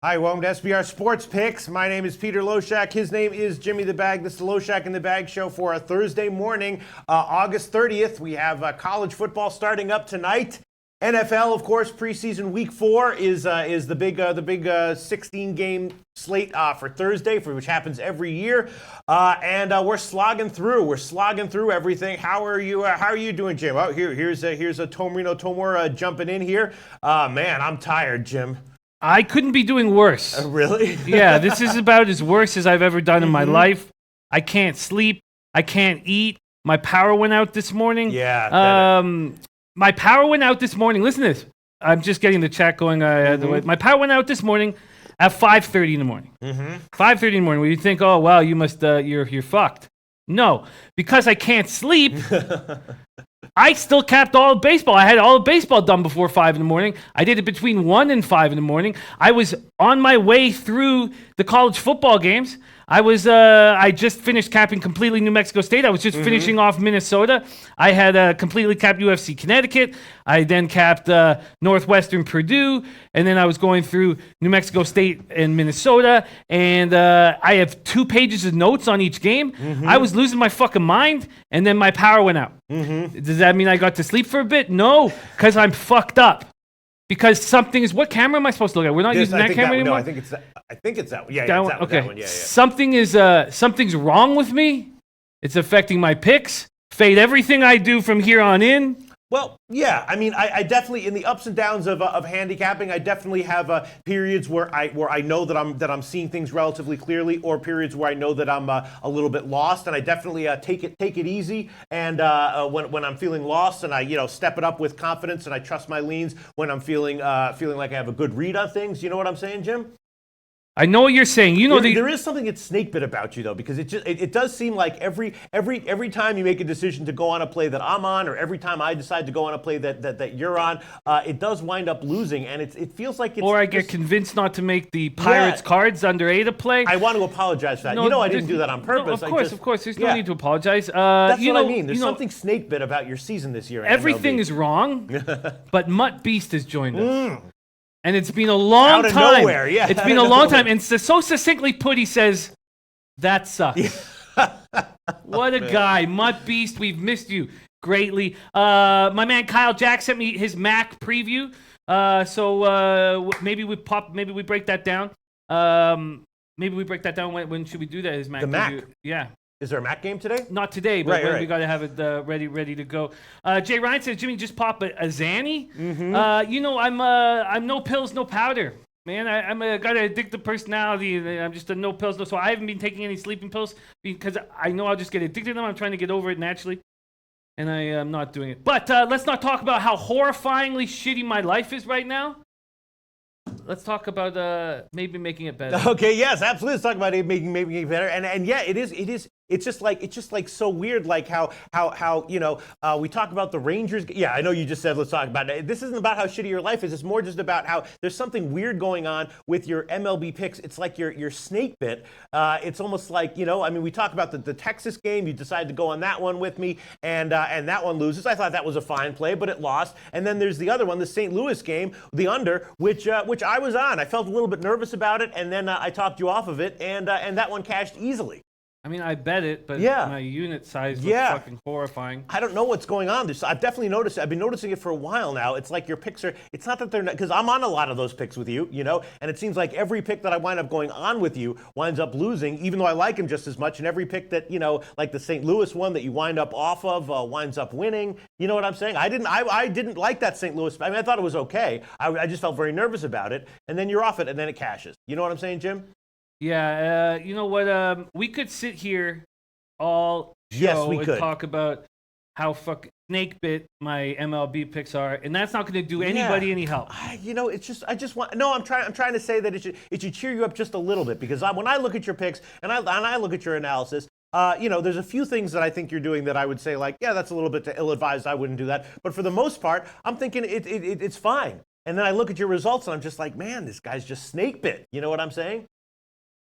Hi, welcome to SBR Sports Picks. My name is Peter Loshak. His name is Jimmy the Bag. This is the Loshak in the Bag show for a Thursday morning, August 30th. We have college football starting up tonight. NFL, of course, preseason week 4 is the big 16-game slate for Thursday, which happens every year, and we're slogging through. We're slogging through everything. How are you doing, Jim? Oh, here's a Tomorino Tomor jumping in here. Man, I'm tired, Jim. I couldn't be doing worse. Really? Yeah, this is about as worse as I've ever done in my life. I can't sleep. I can't eat. My power went out this morning. Yeah. My power went out this morning. Listen to this. I'm just getting the chat going. My power went out this morning at 5:30 in the morning. 5:30 in the morning. Where you think, oh well, you must you're fucked. No, because I can't sleep. I still capped all of baseball. I had all of baseball done before 5 in the morning. I did it between 1 and 5 in the morning. I was on my way through the college football games. I just finished capping completely New Mexico State. I was just finishing off Minnesota. I had completely capped UFC Connecticut. I then capped Northwestern Purdue. And then I was going through New Mexico State and Minnesota. And I have 2 pages of notes on each game. I was losing my fucking mind. And then my power went out. Does that mean I got to sleep for a bit? No, because I'm fucked up. Because something is, what camera am I supposed to look at? We're not using that camera anymore? No, I think it's that one. Yeah, that one. Okay. That one. Yeah. Something's wrong with me. It's affecting my picks. Fade everything I do from here on in. Well, yeah. I mean, I definitely, in the ups and downs of handicapping, I definitely have periods where I know that I'm seeing things relatively clearly, or periods where I know that I'm a little bit lost, and I definitely take it easy. And when I'm feeling lost, and I step it up with confidence, and I trust my leans when I'm feeling like I have a good read on things. You know what I'm saying, Jim? I know what you're saying. There is something that's snake bit about you though, because it does seem like every time you make a decision to go on a play that I'm on, or every time I decide to go on a play that you're on, it does wind up losing, and it feels like it's. Or I get convinced not to make the Pirates cards under 8 a play. I want to apologize for that. I didn't do that on purpose. No, of course. There's no need to apologize. That's what I mean. There's something snake bit about your season this year. Everything is wrong, but Mutt Beast has joined us. And it's been a long time. Out of nowhere, yeah. It's been a long time. And so succinctly put, he says, that sucks. What a guy. Mutt Beast, we've missed you greatly. My man Kyle Jack sent me his Mac preview. So maybe we break that down. When should we do that? His Mac preview. Mac? Yeah. Is there a Mac game today? Not today, but right. We got to have it ready to go. Jay Ryan says, Jimmy, just pop a Zanny. I'm no pills, no powder. Man, I'm got an addictive personality. I'm just a no pills, no. So I haven't been taking any sleeping pills because I know I'll just get addicted to them. I'm trying to get over it naturally, and I am not doing it. But let's not talk about how horrifyingly shitty my life is right now. Let's talk about maybe making it better. Okay, yes, absolutely. Let's talk about it making it better. And yeah, it is. It's just like so weird, like how we talk about the Rangers. Yeah, I know you just said let's talk about it. This isn't about how shitty your life is. It's more just about how there's something weird going on with your MLB picks. It's like your snake bit. It's almost like we talk about the Texas game. You decided to go on that one with me, and that one loses. I thought that was a fine play, but it lost. And then there's the other one, the St. Louis game, the under, which I was on. I felt a little bit nervous about it, and then I talked you off of it, and that one cashed easily. I mean, I bet it, but my unit size was fucking horrifying. I don't know what's going on. I've definitely noticed it. I've been noticing it for a while now. It's like your picks are, it's not that they're not, because I'm on a lot of those picks with you, and it seems like every pick that I wind up going on with you winds up losing, even though I like him just as much, and every pick that, like the St. Louis one that you wind up off of winds up winning. You know what I'm saying? I didn't like that St. Louis. I mean, I thought it was okay. I just felt very nervous about it, and then you're off it, and then it cashes. You know what I'm saying, Jim? Yeah, you know what? We could sit here all show and talk about how fucking snake bit my MLB picks are, and that's not going to do anybody any help. I'm trying to say that it should cheer you up just a little bit, because when I look at your picks and I look at your analysis, there's a few things that I think you're doing that I would say that's a little bit ill-advised. I wouldn't do that, but for the most part, I'm thinking it's fine. And then I look at your results and I'm just like, man, this guy's just snake bit. You know what I'm saying?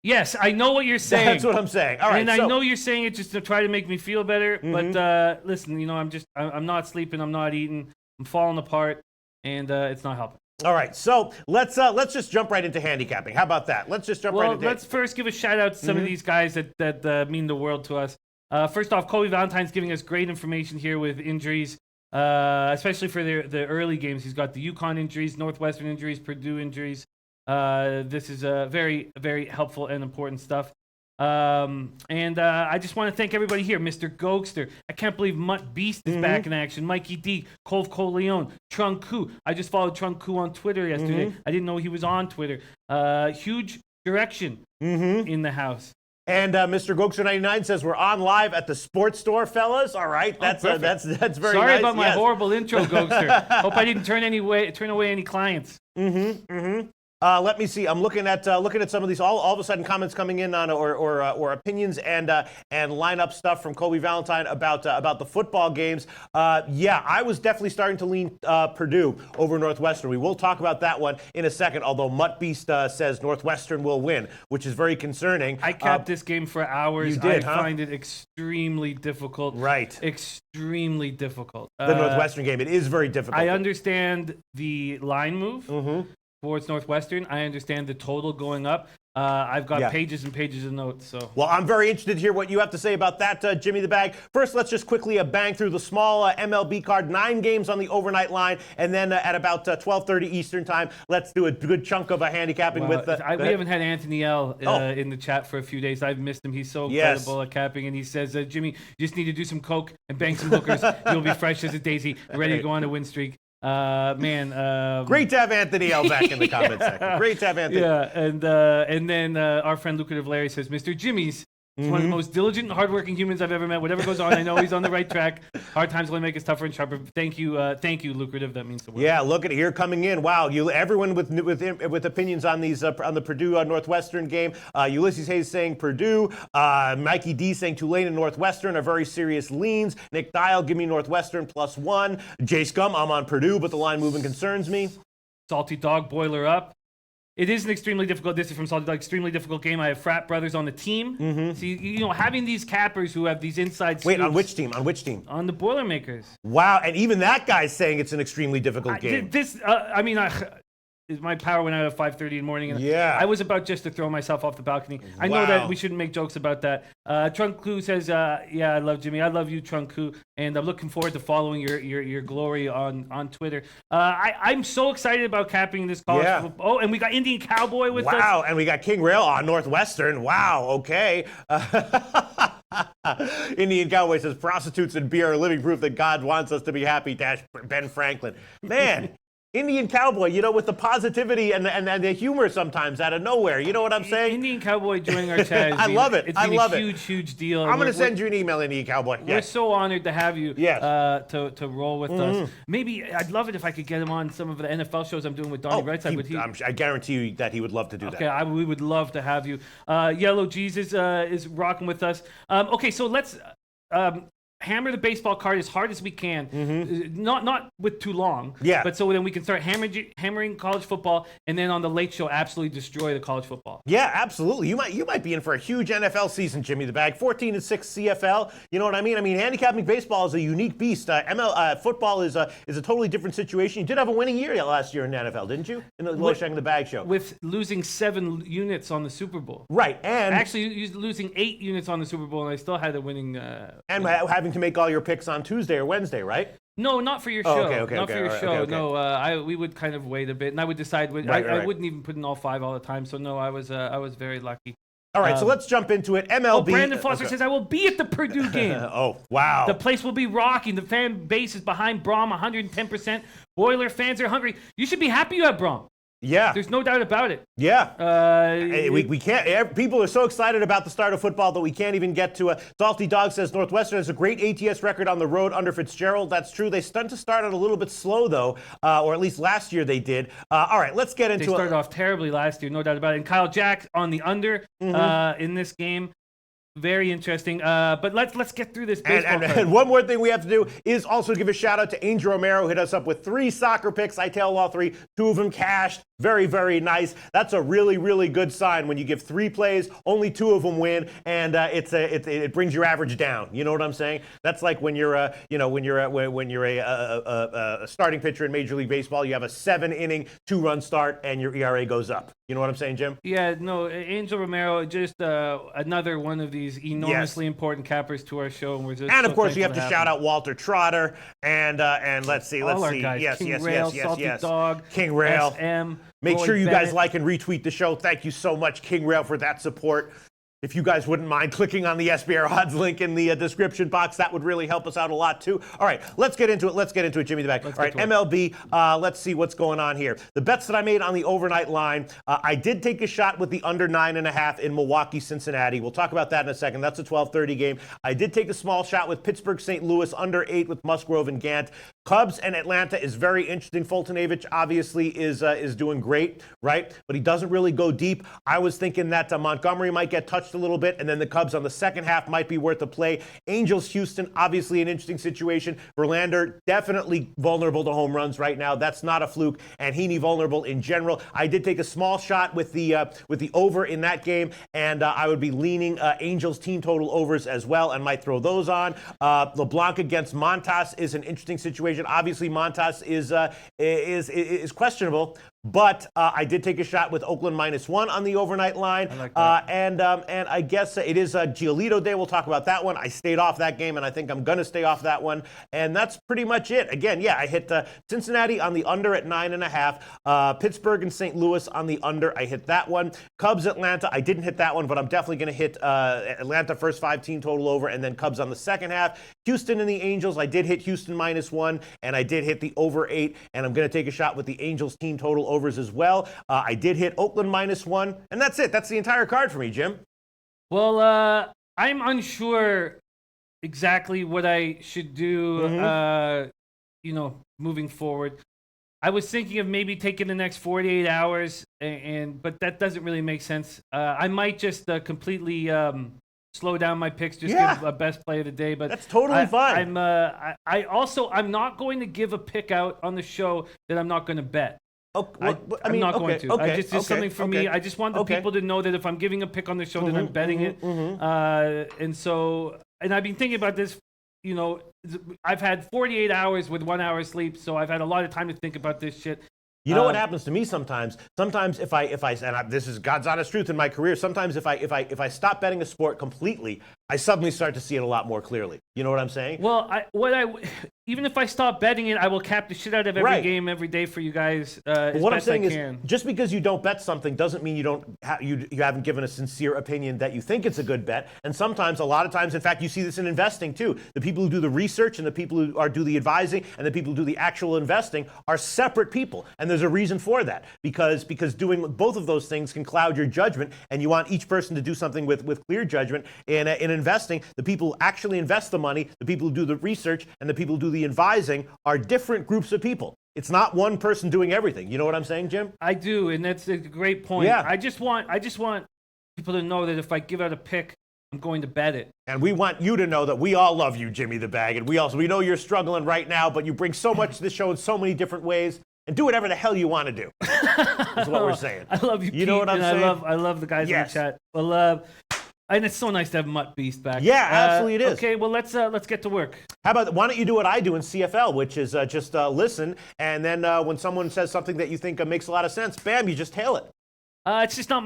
Yes, I know what you're saying. That's what I'm saying. All right, and I know you're saying it just to try to make me feel better. But listen, I'm not sleeping. I'm not eating. I'm falling apart, and it's not helping. All right, so let's just jump right into handicapping. How about that? Let's just jump right into. Let's first give a shout out to some of these guys that mean the world to us. First off, Kobe Valentine's giving us great information here with injuries, especially for the early games. He's got the UConn injuries, Northwestern injuries, Purdue injuries. This is very, very helpful and important stuff. I just want to thank everybody here. Mr. Gokster. I can't believe Mutt Beast is back in action. Mikey D, Cove Coleon, Trunk Koo. I just followed Trunk Koo on Twitter yesterday. I didn't know he was on Twitter. Huge direction in the house. And Mr. Gokster99 says we're on live at the sports store, fellas. All right, that's very Sorry nice. About my horrible intro, Gokster. Hope I didn't turn away any clients. Let me see. I'm looking at some of these. All of a sudden, comments coming in on or opinions and lineup stuff from Kobe Valentine about the football games. Yeah, I was definitely starting to lean Purdue over Northwestern. We will talk about that one in a second. Although Mutt Beast says Northwestern will win, which is very concerning. I capped this game for hours. You did, I find it extremely difficult. Right. Extremely difficult. The Northwestern game. It is very difficult. I understand the line move. Towards Northwestern. I understand the total going up. I've got pages and pages of notes. So, well, I'm very interested to hear what you have to say about that, Jimmy the Bag. First, let's just quickly bang through the small MLB card. 9 games on the overnight line, and then at about 12:30 Eastern time, let's do a good chunk of handicapping with. We haven't had Anthony L in the chat for a few days. I've missed him. He's so incredible at capping, and he says, "Jimmy, you just need to do some coke and bang some hookers. You'll be fresh as a daisy, ready to go on a win streak." Great to have Anthony L back in the comment section. Great to have Anthony. Yeah, and then our friend Lucrative Larry says, Mr. Jimmy's is one of the most diligent and hardworking humans I've ever met. Whatever goes on, I know he's on the right track. Hard times only make us tougher and sharper. Thank you, Lucrative. That means the world. Yeah, look at it here coming in. Wow, everyone with opinions on these on the Purdue Northwestern game. Ulysses Hayes saying Purdue. Mikey D saying Tulane and Northwestern are very serious leans. Nick Dial, give me Northwestern +1. Jay Scum, I'm on Purdue, but the line movement concerns me. Salty Dog, boiler up. It is an extremely difficult. This is from Salty Dog. Extremely difficult game. I have frat brothers on the team. See, having these cappers who have these inside scoops. Wait, on which team? On which team? On the Boilermakers. Wow, and even that guy's saying it's an extremely difficult game. My power went out at 5:30 in the morning, and I was about just to throw myself off the balcony. I know that we shouldn't make jokes about that. Trunk Koo says, "Yeah, I love Jimmy. I love you, Trunk Koo, and I'm looking forward to following your glory on Twitter." I'm so excited about capping this college football. Oh, and we got Indian Cowboy with us. Wow, and we got King Rail on Northwestern. Wow, okay. Indian Cowboy says, "Prostitutes and beer are living proof that God wants us to be happy." Ben Franklin, man. Indian Cowboy, with the positivity and the humor sometimes out of nowhere. You know what I'm saying? Indian Cowboy joining our chat. I love it. It's been a huge deal. I'm going to send you an email, Indian Cowboy. We're so honored to have you to roll with us. Maybe I'd love it if I could get him on some of the NFL shows I'm doing with Donnie Brightside. I guarantee you that he would love to do that. Okay, we would love to have you. Yellow Jesus is rocking with us. Okay, so let's hammer the baseball card as hard as we can, not with too long. But so then we can start hammering college football, and then on the late show, absolutely destroy the college football. Yeah, absolutely. You might be in for a huge NFL season, Jimmy the Bag. 14-6 CFL. You know what I mean? I mean, handicapping baseball is a unique beast. Football is a totally different situation. You did have a winning year last year in the NFL, didn't you? In the Loshak and the Bag show. With losing 7 units on the Super Bowl. Right, and actually losing 8 units on the Super Bowl, and I still had a winning. And having to make all your picks on Tuesday or Wednesday, right? No, not for your show. Not for your show. Okay. No, we would kind of wait a bit, and I would decide. I wouldn't even put in all 5 all the time. So no, I was very lucky. All right, so let's jump into it. MLB. Brandon Foster says, I will be at the Purdue game. Oh, wow. The place will be rocking. The fan base is behind Braum 110%. Boiler fans are hungry. You should be happy you have Braum. Yeah. There's no doubt about it. Yeah. We can't. People are so excited about the start of football that we can't even get to a. Salty Dog says Northwestern has a great ATS record on the road under Fitzgerald. That's true. They tend to start out a little bit slow, though, or at least last year they did. All right, let's get into it. They started off terribly last year, no doubt about it. And Kyle Jack on the under in this game. Very interesting. But let's get through this baseball. And one more thing we have to do is also give a shout out to Angel Romero. Hit us up with 3 soccer picks. I tailed all 3. 2 of them cashed. Very, very nice. That's a really, really good sign when you give 3 plays, only 2 of them win, and it brings your average down. You know what I'm saying? That's like when you're a starting pitcher in Major League Baseball, you have a 7-inning, 2-run start, and your ERA goes up. You know what I'm saying, Jim? Yeah, no, Angel Romero, just another one of these enormously important cappers to our show, and we're just of course you have to shout out Walter Trotter and let's see. Guys. Yes, King yes, Rail, yes, yes, Salty yes. Dog, King Rail. SM. Make Roy sure you Bennett. guys like and retweet the show. Thank you so much, King Rail, for that support. If you guys wouldn't mind clicking on the SBR odds link in the description box, that would really help us out a lot too. All right, let's get into it. Jimmy the Bag. All right, MLB, let's see what's going on here. The bets that I made on the overnight line, I did take a shot with the under 9.5 in Milwaukee, Cincinnati. We'll talk about that in a second. That's a 12:30 game. I did take a small shot with Pittsburgh, St. Louis, under 8 with Musgrove and Gant. Cubs and Atlanta is very interesting. Fultonavich obviously is doing great, right? But he doesn't really go deep. I was thinking that Montgomery might get touched a little bit, and then the Cubs on the second half might be worth a play. Angels, Houston, obviously an interesting situation. Verlander definitely vulnerable to home runs right now. That's not a fluke, and Heaney vulnerable in general. I did take a small shot with the over in that game, and I would be leaning Angels team total overs as well, and might throw those on. LeBlanc against Montas is an interesting situation. Obviously, Montas is questionable, but I did take a shot with Oakland -1 on the overnight line. I like that. And I guess it is Giolito Day. We'll talk about that one. I stayed off that game, and I think I'm going to stay off that one. And that's pretty much it. Again, yeah, I hit Cincinnati on the under at 9.5. Pittsburgh and St. Louis on the under. I hit that one. Cubs, Atlanta. I didn't hit that one, but I'm definitely going to hit Atlanta first 5 team total over, and then Cubs on the second half. Houston and the Angels. I did hit Houston -1, and I did hit the over 8, and I'm going to take a shot with the Angels team total overs as well. I did hit Oakland -1, and that's it. That's the entire card for me, Jim. Well, I'm unsure exactly what I should do, moving forward. I was thinking of maybe taking the next 48 hours, but that doesn't really make sense. I might just completely slow down my picks, just give a best play of the day. But that's totally fine. I'm not going to give a pick out on the show that I'm not going to bet. I'm not going to. Okay, something for me. I just want the people to know that if I'm giving a pick on the show, that I'm betting it. And I've been thinking about this. I've had 48 hours with 1 hour sleep, so I've had a lot of time to think about this shit. You know what happens to me sometimes? Sometimes this is God's honest truth in my career. Sometimes if I stop betting a sport completely, I suddenly start to see it a lot more clearly. You know what I'm saying? Well, even if I stop betting it, I will cap the shit out of every game every day for you guys. What I'm saying is, just because you don't bet something doesn't mean you haven't given a sincere opinion that you think it's a good bet. And sometimes, a lot of times, in fact, you see this in investing too. The people who do the research and the people who do the advising and the people who do the actual investing are separate people. And there's a reason for that, because doing both of those things can cloud your judgment, and you want each person to do something with clear judgment. In investing, the people who actually invest the money, the people who do the research, and the people who do the advising are different groups of people. It's not one person doing everything. You know what I'm saying, Jim? I do, and that's a great point. Yeah. I just want people to know that if I give out a pick, I'm going to bet it. And we want you to know that we all love you, Jimmy the Bag, and we know you're struggling right now, but you bring so much to the show in so many different ways. And do whatever the hell you want to do. That's what we're saying. I love you, Pete, know what I'm saying? I love the guys in the chat. Well, and it's so nice to have Mutt Beast back. Yeah, absolutely it is. Okay, well let's get to work. How about, why don't you do what I do in CFL, which is just listen, and then when someone says something that you think makes a lot of sense, bam, you just hail it. It's just not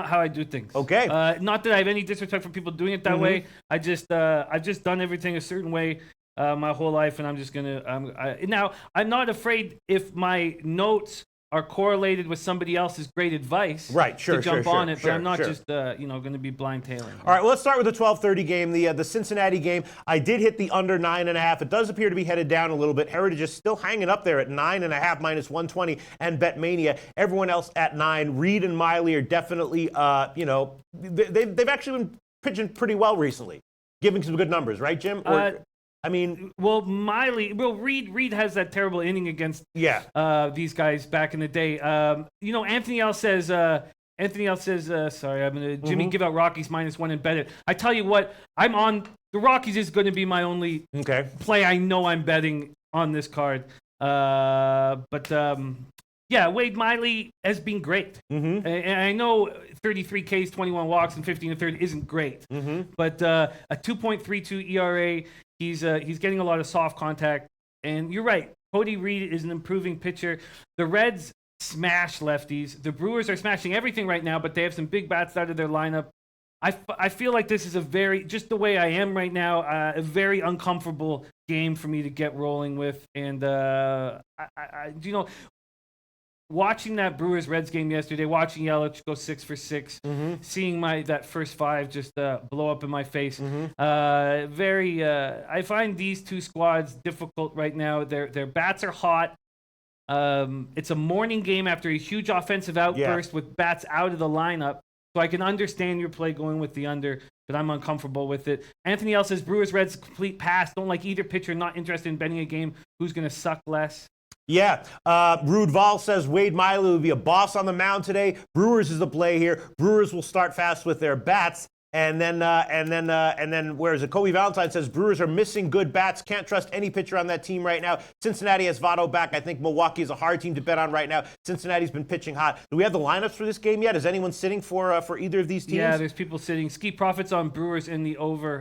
how I do things. Okay. Not that I have any disrespect for people doing it that way. I've just done everything a certain way my whole life, and I'm just gonna. Now I'm not afraid if my notes are correlated with somebody else's great advice. Right. Sure. To jump on it, but I'm not just going to be blind tailing. All right. Well, let's start with the 12:30 game, the Cincinnati game. I did hit the under 9.5. It does appear to be headed down a little bit. Heritage is still hanging up there at 9.5 -120, and BetMania. Everyone else at 9. Reed and Miley are definitely, they've actually been pitching pretty well recently, giving some good numbers, right, Jim? Reed has that terrible inning against these guys back in the day. Anthony L says, sorry, I'm going to, Jimmy, give out Rockies -1 and bet it. I tell you what, the Rockies is going to be my only play I know I'm betting on this card. Yeah, Wade Miley has been great. Mm-hmm. And I know 33 Ks, 21 walks, and 15 to 30 isn't great. Mm-hmm. But a 2.32 ERA, he's getting a lot of soft contact. And you're right, Cody Reed is an improving pitcher. The Reds smash lefties. The Brewers are smashing everything right now, but they have some big bats out of their lineup. I feel like this is just the way I am right now, a very uncomfortable game for me to get rolling with. And, watching that Brewers-Reds game yesterday, watching Yelich go 6 for 6, seeing that first 5 just blow up in my face. I find these two squads difficult right now. Their bats are hot. It's a morning game after a huge offensive outburst with bats out of the lineup. So I can understand your play going with the under, but I'm uncomfortable with it. Anthony L says Brewers-Reds complete pass. Don't like either pitcher. Not interested in betting a game. Who's going to suck less? Yeah. Rude Vol says Wade Miley will be a boss on the mound today. Brewers is the play here. Brewers will start fast with their bats. And then whereas Kobe Valentine says Brewers are missing good bats. Can't trust any pitcher on that team right now. Cincinnati has Votto back. I think Milwaukee is a hard team to bet on right now. Cincinnati's been pitching hot. Do we have the lineups for this game yet? Is anyone sitting for either of these teams? Yeah, there's people sitting. Ski Profits on Brewers in the over.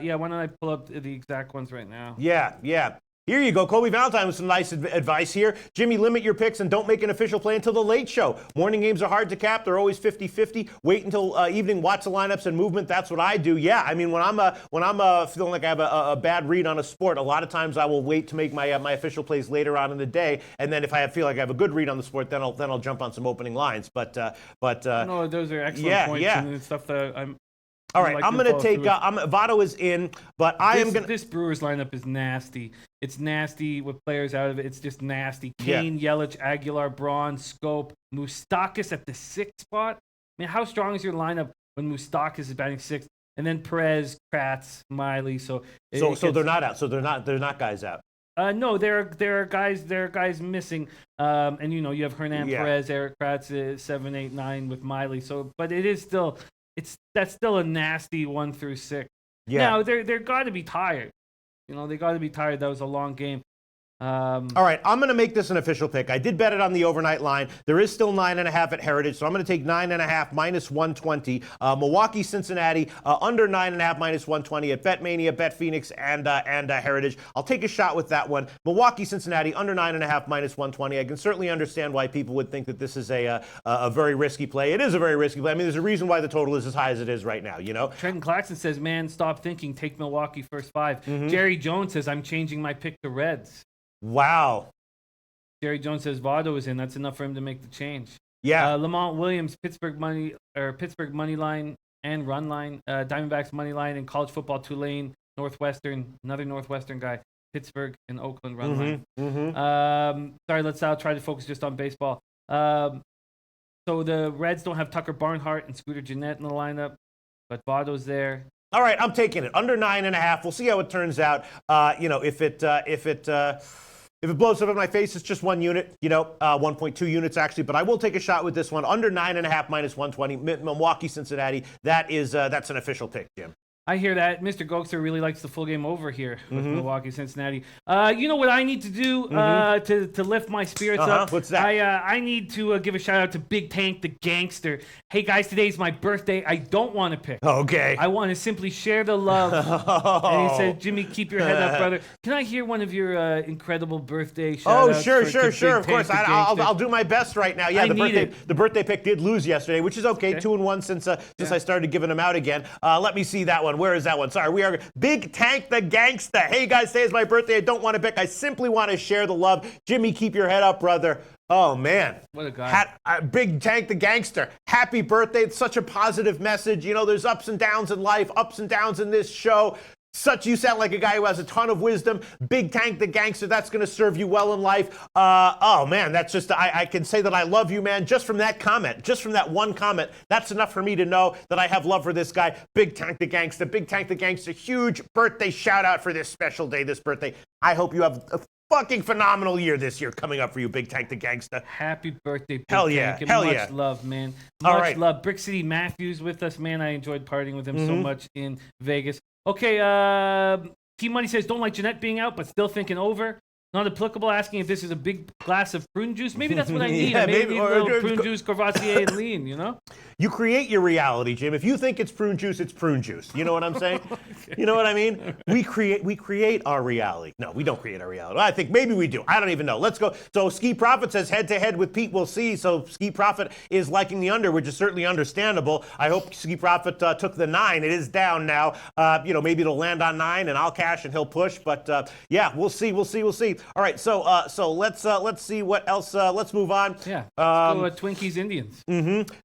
Yeah, why don't I pull up the exact ones right now? Yeah. Here you go. Kobe Valentine with some nice advice here. Jimmy, limit your picks and don't make an official play until the late show. Morning games are hard to cap. They're always 50-50. Wait until evening, watch the lineups and movement. That's what I do. Yeah, I mean, when I'm feeling like I have a bad read on a sport, a lot of times I will wait to make my official plays later on in the day. And then if I feel like I have a good read on the sport, then I'll jump on some opening lines. But no, those are excellent points and stuff that I'm. All right, I'm going to take Votto is in, but This Brewers lineup is nasty. It's nasty with players out of it. It's just nasty. Kane, Yelich, Aguilar, Braun, Scope, Moustakas at the 6th spot. I mean, how strong is your lineup when Moustakas is batting 6th? And then Perez, Kratz, Miley. So they're not out. So they're not guys out. No, there are guys missing. And you have Hernan Perez, Eric Kratz, 7, 8, 9 with Miley. So, but it is still. That's still a nasty 1 through 6. Yeah. Now they're got to be tired. They got to be tired. That was a long game. All right, I'm going to make this an official pick. I did bet it on the overnight line. There is still 9.5 at Heritage, so I'm going to take 9.5 minus 120. Milwaukee, Cincinnati, under 9.5 minus 120 at BetMania, BetPhoenix, and Heritage. I'll take a shot with that one. Milwaukee, Cincinnati, under 9.5 minus 120. I can certainly understand why people would think that this is a very risky play. It is a very risky play. I mean, there's a reason why the total is as high as it is right now, Trenton Claxton says, man, stop thinking. Take Milwaukee first 5. Jerry Jones says, I'm changing my pick to Reds. Wow. Jerry Jones says Votto is in. That's enough for him to make the change. Yeah. Lamont Williams, Pittsburgh money line and run line. Diamondbacks money line in college football. Tulane, Northwestern, another Northwestern guy. Pittsburgh and Oakland run line. Sorry, let's try to focus just on baseball. So the Reds don't have Tucker Barnhart and Scooter Gennett in the lineup, but Votto's there. All right, I'm taking it under 9.5. We'll see how it turns out. If it blows up in my face, it's just 1 unit, 1.2 units actually. But I will take a shot with this one. Under 9.5 minus 120, Milwaukee, Cincinnati. That's an official pick, Jim. I hear that. Mr. Gokster really likes the full game over here with Milwaukee, Cincinnati. You know what I need to do to lift my spirits up? What's that? I need to give a shout out to Big Tank the Gangster. Hey guys, today's my birthday. I don't want to pick. Okay. I want to simply share the love. And he said, Jimmy, keep your head up, brother. Can I hear one of your incredible birthday shout outs? Sure. Of course. I'll do my best right now. Yeah, the birthday pick did lose yesterday, which is okay. 2-1 since I started giving them out again. Let me see that one. Where is that one? Sorry, we are Big Tank the Gangsta. Hey guys, today is my birthday. I don't want to pick. I simply want to share the love. Jimmy, keep your head up, brother. Oh man, what a guy! Big Tank the Gangster. Happy birthday! It's such a positive message. There's ups and downs in life, ups and downs in this show. You sound like a guy who has a ton of wisdom. Big Tank the Gangster, that's going to serve you well in life. Oh, man, that's just, I can say that I love you, man, just from that comment, just from that one comment. That's enough for me to know that I have love for this guy, Big Tank the Gangster. Big Tank the Gangster, huge birthday shout out for this special day, this birthday. I hope you have a fucking phenomenal year this year coming up for you, Big Tank the Gangster. Happy birthday, Big Hell Tank. Yeah. Much love, man. Much love. Brick City Matthews with us, man. I enjoyed partying with him so much in Vegas. Okay, T Money says, don't like Jeanette being out, but still thinking over. Not applicable. Asking if this is a big glass of prune juice. Maybe that's what I need. Yeah, maybe maybe, a little prune juice, Courvoisier, and lean. You know. You create your reality, Jim. If you think it's prune juice, it's prune juice. You know what I'm saying? Okay. You know what I mean? We create our reality. No, we don't create our reality. I think maybe we do. I don't even know. Let's go. So Ski Prophet says head-to-head with Pete. We'll see. So Ski Prophet is liking the under, which is certainly understandable. I hope Ski Prophet took the 9. It is down now. Maybe it'll land on 9, and I'll cash and he'll push. But yeah, we'll see. We'll see. All right. So let's see what else. Let's move on. Yeah. Let's go Twinkies Indians.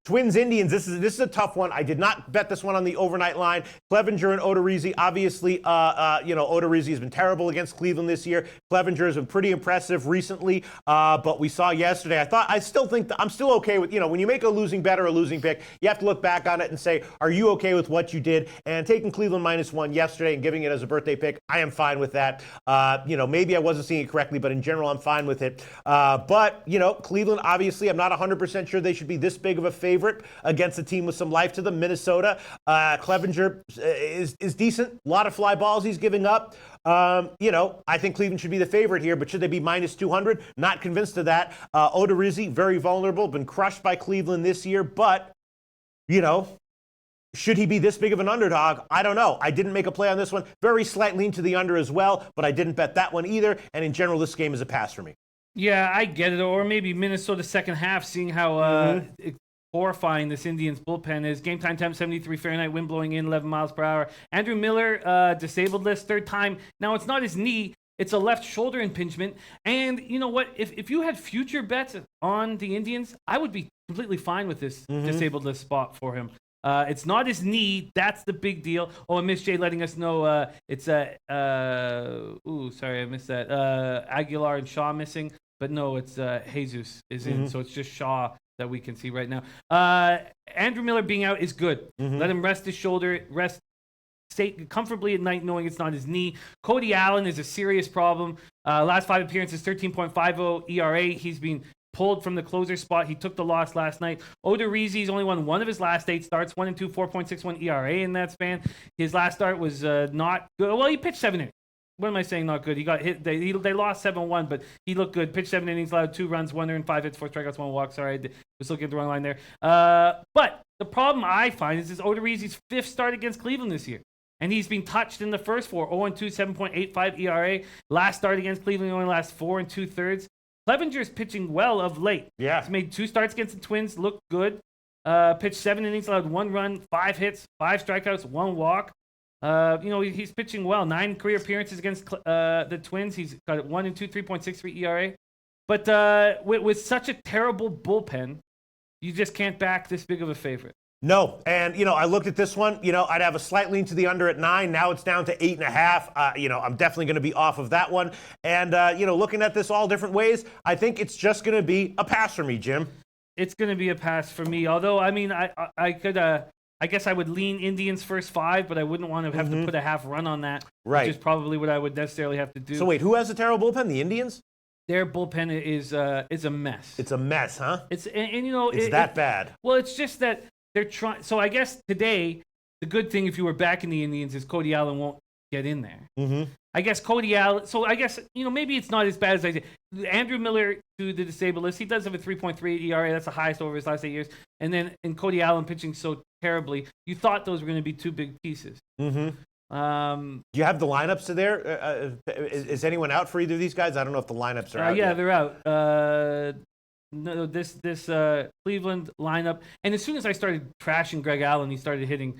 Twins Indians. This is a tough one. I did not bet this one on the overnight line. Clevenger and Odorizzi. Obviously, Odorizzi has been terrible against Cleveland this year. Clevenger has been pretty impressive recently. But we saw yesterday. I'm still okay with, when you make a losing bet or a losing pick, you have to look back on it and say, are you okay with what you did? And taking Cleveland -1 yesterday and giving it as a birthday pick, I am fine with that. Maybe I wasn't seeing it correctly, but in general, I'm fine with it. But Cleveland, obviously, I'm not 100% sure they should be this big of a favorite against a team with some life to them. Minnesota, Clevenger is decent. A lot of fly balls he's giving up. I think Cleveland should be the favorite here, but should they be -200? Not convinced of that. Odorizzi, very vulnerable, been crushed by Cleveland this year, but, should he be this big of an underdog? I don't know. I didn't make a play on this one. Very slight lean to the under as well, but I didn't bet that one either. And in general, this game is a pass for me. Yeah, I get it. Or maybe Minnesota second half, seeing how horrifying this Indians bullpen is. Game time temp 73 Fahrenheit, wind blowing in 11 miles per hour. Andrew Miller, disabled list, third time. Now, it's not his knee. It's a left shoulder impingement. And you know what? If you had future bets on the Indians, I would be completely fine with this disabled list spot for him. It's not his knee. That's the big deal. Oh, and Miss J letting us know it's sorry, I missed that. Aguilar and Shaw missing. But no, it's Jesus is in. So it's just Shaw that we can see right now. Andrew Miller being out is good. Let him rest his shoulder, stay comfortably at night knowing it's not his knee. Cody Allen is a serious problem. Last 5 appearances, 13.50 ERA. He's been pulled from the closer spot. He took the loss last night. Odorizzi's only won one of his last 8 starts, 1-2, 4.61 ERA in that span. His last start was not good. Well, he pitched 7 innings. What am I saying? Not good. He got hit. They lost 7-1, but he looked good. Pitched 7 innings, allowed 2 runs, 1 earned, 5 hits, 4 strikeouts, 1 walk. Sorry, I was looking at the wrong line there. But the problem I find is Odorizzi's 5th start against Cleveland this year. And he's been touched in the first 4. 0-2, 7.85 ERA. Last start against Cleveland, only last 4 2/3. Clevenger's pitching well of late. Yeah. He's made 2 starts against the Twins, looked good. Pitched 7 innings, allowed 1 run, 5 hits, 5 strikeouts, 1 walk. He's pitching well. 9 career appearances against the Twins. He's got 1-2, 3.63 ERA. But with such a terrible bullpen, you just can't back this big of a favorite. No, and I looked at this one. I'd have a slight lean to the under at 9. Now it's down to 8.5. I'm definitely going to be off of that one. And looking at this all different ways, I think it's just going to be a pass for me, Jim. It's going to be a pass for me. Although I could. I guess I would lean Indians first 5, but I wouldn't want to have to put a half run on that. Right. Which is probably what I would necessarily have to do. So wait, who has a terrible bullpen? The Indians? Their bullpen is a mess. It's a mess, huh? It's that bad. Well, it's just that they're trying. So I guess today, the good thing if you were backing the Indians is Cody Allen won't get in there. I guess Cody Allen. So I guess maybe it's not as bad as I say. Andrew Miller to the disabled list. He does have a 3.38 ERA. That's the highest over his last 8 years. And then Cody Allen pitching so terribly, you thought those were going to be 2 big pieces. Do you have the lineups there? Is anyone out for either of these guys? I don't know if the lineups are out. Yeah, yet. They're out. No, this Cleveland lineup, and as soon as I started trashing Greg Allen, he started hitting.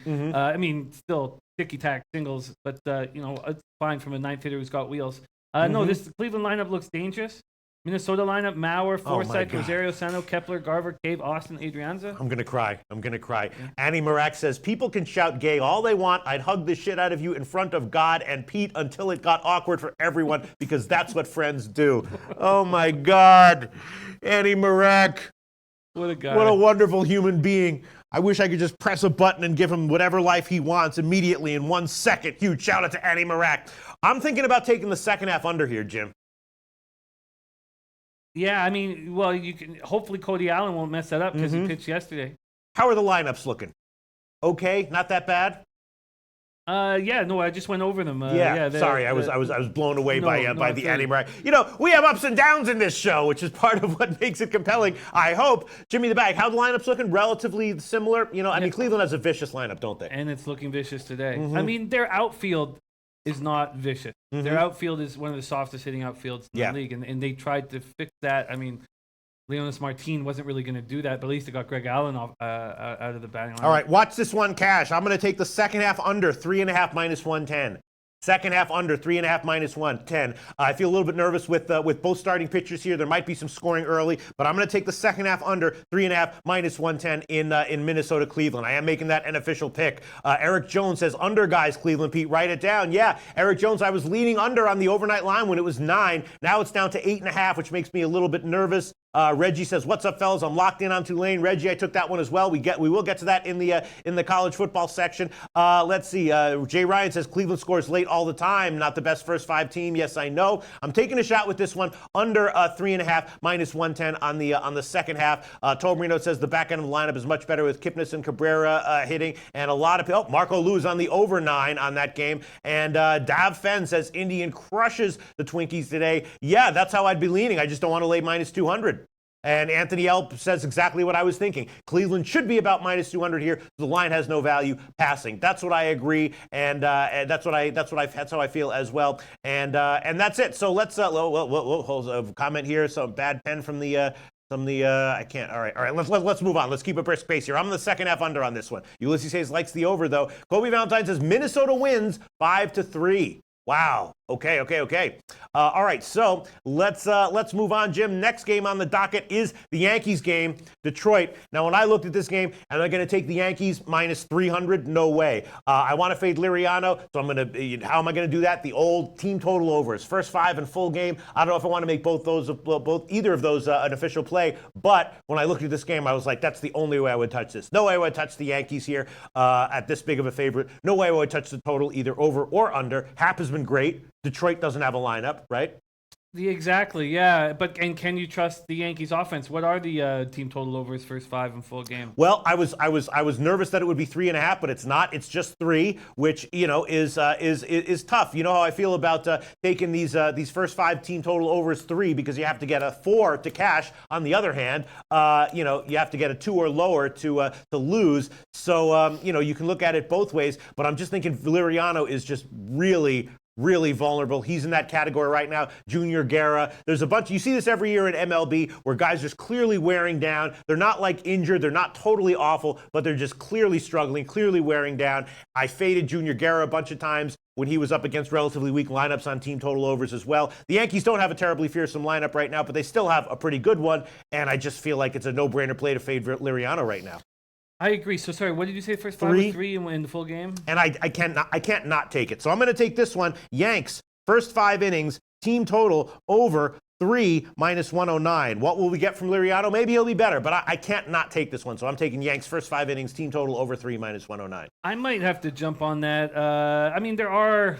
Still ticky-tack singles, but it's fine from a 9th hitter who's got wheels. No, this Cleveland lineup looks dangerous. Minnesota lineup: Mauer, Forsythe, Rosario, Sano, Kepler, Garver, Cave, Austin, Adrianza. I'm gonna cry. Yeah. Annie Marak says, people can shout gay all they want. I'd hug the shit out of you in front of God and Pete until it got awkward for everyone because that's what friends do. Oh my God. Annie Marak. What a guy. What a wonderful human being. I wish I could just press a button and give him whatever life he wants immediately in 1 second. Huge shout out to Annie Marak. I'm thinking about taking the second half under here, Jim. Yeah, you can. Hopefully Cody Allen won't mess that up because he pitched yesterday. How are the lineups looking? Okay, not that bad? No, I just went over them. Sorry, I was blown away by the it's anti. We have ups and downs in this show, which is part of what makes it compelling. I hope. Jimmy the Bag, how the lineup's looking? Relatively similar. I mean, Cleveland has a vicious lineup, don't they? And it's looking vicious today. I mean, their outfield is not vicious. Their outfield is one of the softest hitting outfields in the league, and they tried to fix that. I mean, Leonis Martin wasn't really going to do that, but at least it got Greg Allen off, out of the batting line. All right, watch this one, Cash. I'm going to take the second half under 3.5 minus 110. Second half under 3.5 minus 110. I feel a little bit nervous with both starting pitchers here. There might be some scoring early, but I'm going to take the second half under 3.5 minus 110 in Minnesota, Cleveland. I am making that an official pick. Eric Jones says under, guys, Cleveland. Pete, write it down. Yeah, Eric Jones, I was leaning under on the overnight line when it was 9. Now it's down to 8.5, which makes me a little bit nervous. Reggie says, "What's up, fellas? I'm locked in on Tulane." Reggie, I took that one as well. We will get to that in the college football section. Let's see. Jay Ryan says Cleveland scores late all the time. Not the best first 5 team. Yes, I know. I'm taking a shot with this one under 3.5 minus 110 on the second half. Tomarino says the back end of the lineup is much better with Kipnis and Cabrera hitting, and a lot of Marco Lewis on the over 9 on that game. And Dav Fenn says Indian crushes the Twinkies today. Yeah, that's how I'd be leaning. I just don't want to lay minus 200. And Anthony L says exactly what I was thinking. Cleveland should be about minus 200 here. The line has no value passing. That's what I agree, and that's how I feel as well. And that's it. So let's hold a comment here. Some bad pen from the. I can't. All right. Let's move on. Let's keep a brisk pace here. I'm in the second half under on this one. Ulysses says likes the over though. Kobe Valentine says Minnesota wins 5-3. Wow. Okay. All right, so let's move on, Jim. Next game on the docket is the Yankees game, Detroit. Now, when I looked at this game, am I going to take the Yankees minus 300? No way. I want to fade Liriano, so I'm going to. How am I going to do that? The old team total overs, first 5 in full game. I don't know if I want to make either of those an official play. But when I looked at this game, I was like, that's the only way I would touch this. No way I would touch the Yankees here at this big of a favorite. No way I would touch the total either over or under. Hap has been great. Detroit doesn't have a lineup, right? Exactly, yeah. And can you trust the Yankees offense? What are the team total overs first 5 in full game? Well, I was nervous that it would be 3.5, but it's not. It's just 3, which is tough. You know how I feel about taking these first 5 team total overs 3 because you have to get a 4 to cash. On the other hand, you have to get a 2 or lower to lose. So you can look at it both ways. But I'm just thinking Liriano is just really vulnerable. He's in that category right now. Junior Guerra. There's a bunch. You see this every year in MLB where guys are just clearly wearing down. They're not like injured. They're not totally awful, but they're just clearly struggling, clearly wearing down. I faded Junior Guerra a bunch of times when he was up against relatively weak lineups on team total overs as well. The Yankees don't have a terribly fearsome lineup right now, but they still have a pretty good one, and I just feel like it's a no-brainer play to fade Liriano right now. I agree. So sorry, what did you say first? 5-3 in the full game? And I can't not take it. So I'm going to take this one. Yanks, first 5 innings, team total over 3 minus 109. What will we get from Liriano? Maybe he'll be better, but I can't not take this one. So I'm taking Yanks, first 5 innings, team total over 3 minus 109. I might have to jump on that. I mean, there are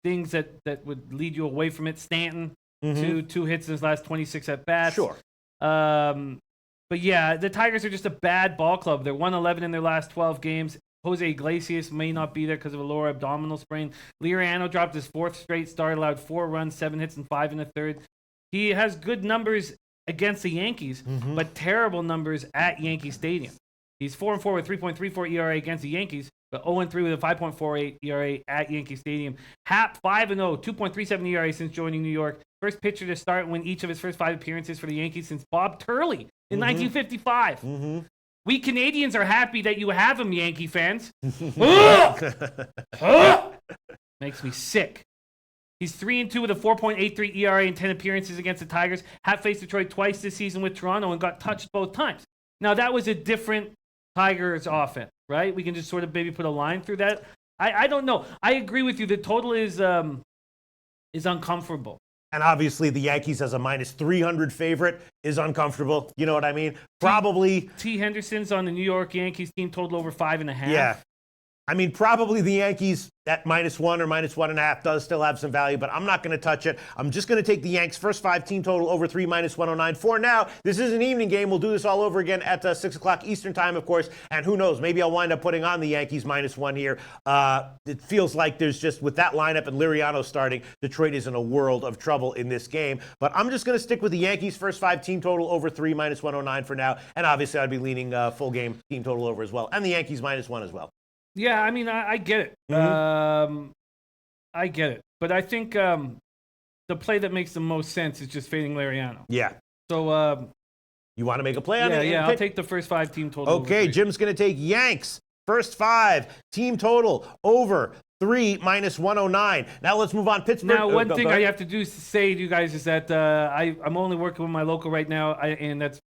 things that would lead you away from it. Stanton, two hits in his last 26 at bats. Sure. But yeah, the Tigers are just a bad ball club. They're 1-11 in their last 12 games. Jose Iglesias may not be there because of a lower abdominal sprain. Liriano dropped his 4th straight start, allowed 4 runs, 7 hits, and 5 in the 3rd. He has good numbers against the Yankees, but terrible numbers at Yankee Stadium. He's 4-4 with 3.34 ERA against the Yankees, but 0-3 with a 5.48 ERA at Yankee Stadium. Hap 5-0, 2.37 ERA since joining New York. First pitcher to start and win each of his first 5 appearances for the Yankees since Bob Turley in 1955. We Canadians are happy that you have him, Yankee fans. Makes me sick. He's 3-2 with a 4.83 ERA and 10 appearances against the Tigers. Hap faced Detroit twice this season with Toronto and got touched both times. Now, that was a different Tigers offense, right? We can just sort of maybe put a line through that. I don't know. I agree with you. The total is uncomfortable. And obviously, the Yankees as a minus 300 favorite is uncomfortable. You know what I mean? Probably. T. Henderson's on the New York Yankees team total over 5.5. Yeah. I mean, probably the Yankees at -1 or -1.5 does still have some value, but I'm not going to touch it. I'm just going to take the Yanks first 5 team total over 3 -109. For now, this is an evening game. We'll do this all over again at 6 o'clock Eastern time, of course. And who knows, maybe I'll wind up putting on the Yankees -1 here. It feels like there's just, with that lineup and Liriano starting, Detroit is in a world of trouble in this game. But I'm just going to stick with the Yankees first 5 team total over 3 -109 for now. And obviously, I'd be leaning full game team total over as well. And the Yankees -1 as well. Yeah, I mean, I get it. I get it. But I think the play that makes the most sense is just fading Liriano. Yeah. So, you want to make a play on it? Yeah, I'll take the first 5 team total. Okay, Jim's going to take Yanks first 5 team total over 3 -109. Now let's move on. Pittsburgh. Now, one thing I have to do is say to you guys is that I'm only working with my local right now, and that's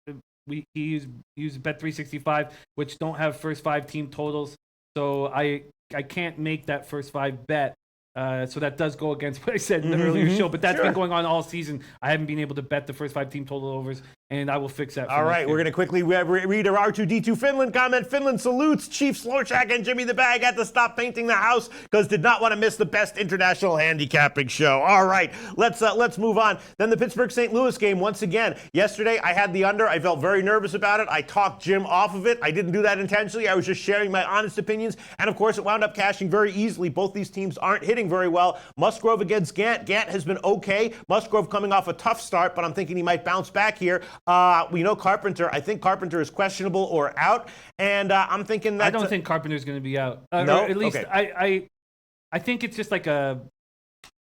he use Bet365, which don't have first 5 team totals. So I can't make that first 5 bet. So that does go against what I said in the earlier show, but that's been going on all season. I haven't been able to bet the first 5 team total overs, and I will fix that. All right, we're going to quickly read our R2D2 Finland comment. Finland salutes Chiefs Loshak and Jimmy the Bag had to stop painting the house because did not want to miss the best international handicapping show. All right, let's move on. Then the Pittsburgh-St. Louis game once again. Yesterday, I had the under. I felt very nervous about it. I talked Jim off of it. I didn't do that intentionally. I was just sharing my honest opinions, and of course, it wound up cashing very easily. Both these teams aren't hitting very well. Musgrove against Gant. Gant has been okay. Musgrove coming off a tough start, but I'm thinking he might bounce back here. We know Carpenter. I think Carpenter is questionable or out, and I'm thinking that I don't think Carpenter is going to be out. No, or at least okay. I think it's just like a.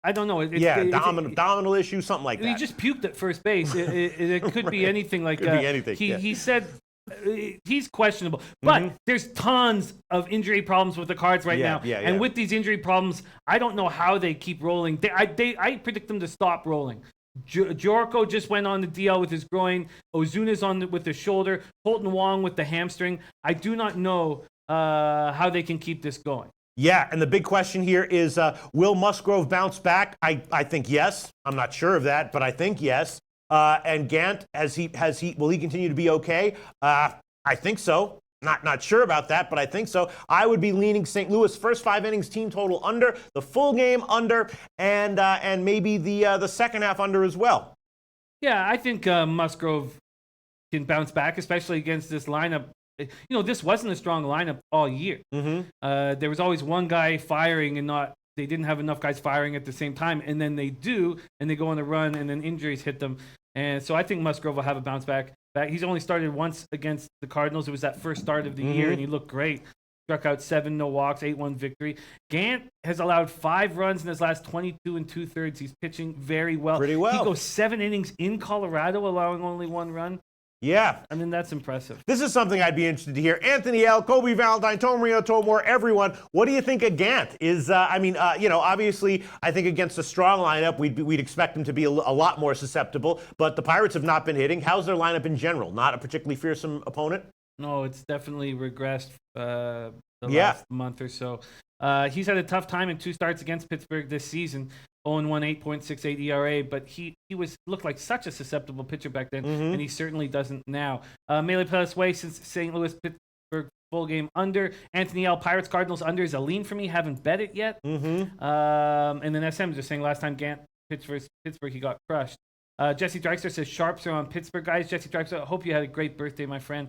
I don't know. Abdominal issue, something like that. He just puked at first base. It could be anything like could be anything. He said. He's questionable, but there's tons of injury problems with the Cards right now. And with these injury problems, I don't know how they keep rolling. I predict them to stop rolling. Joricho just went on the DL with his groin. Ozuna's with the shoulder. Holton Wong with the hamstring. I do not know how they can keep this going. Yeah, and the big question here is, will Musgrove bounce back? I think yes. I'm not sure of that, but I think yes. And Gant, will he continue to be okay? I think so. Not sure about that, but I think so. I would be leaning St. Louis first 5 innings team total under, the full game under, and maybe the second half under as well. Yeah, I think Musgrove can bounce back, especially against this lineup. You know, this wasn't a strong lineup all year. There was always one guy firing and they didn't have enough guys firing at the same time, and then they do, and they go on a run, and then injuries hit them. And so I think Musgrove will have a bounce back. He's only started once against the Cardinals. It was that first start of the year, and he looked great. Struck out 7, no walks, 8-1 victory. Gant has allowed 5 runs in his last 22 2/3. He's pitching very well. Pretty well. He goes 7 innings in Colorado, allowing only 1 run. Yeah. I mean, that's impressive. This is something I'd be interested to hear. Anthony L., Kobe Valentine, Tom Marino, Tom Moore, everyone. What do you think of Gant? Obviously, I think against a strong lineup, we'd expect him to be a lot more susceptible. But the Pirates have not been hitting. How's their lineup in general? Not a particularly fearsome opponent? No, it's definitely regressed the last month or so. He's had a tough time in 2 starts against Pittsburgh this season. 0-1, 8.68 ERA, but he looked like such a susceptible pitcher back then, and he certainly doesn't now. Melee Plus Way since St. Louis Pittsburgh full game under. Anthony L. Pirates Cardinals under is a lean for me. Haven't bet it yet. And then SM just saying last time Gant pitched for Pittsburgh, he got crushed. Jesse Drexler says Sharps are on Pittsburgh guys. Jesse Drexler, I hope you had a great birthday, my friend.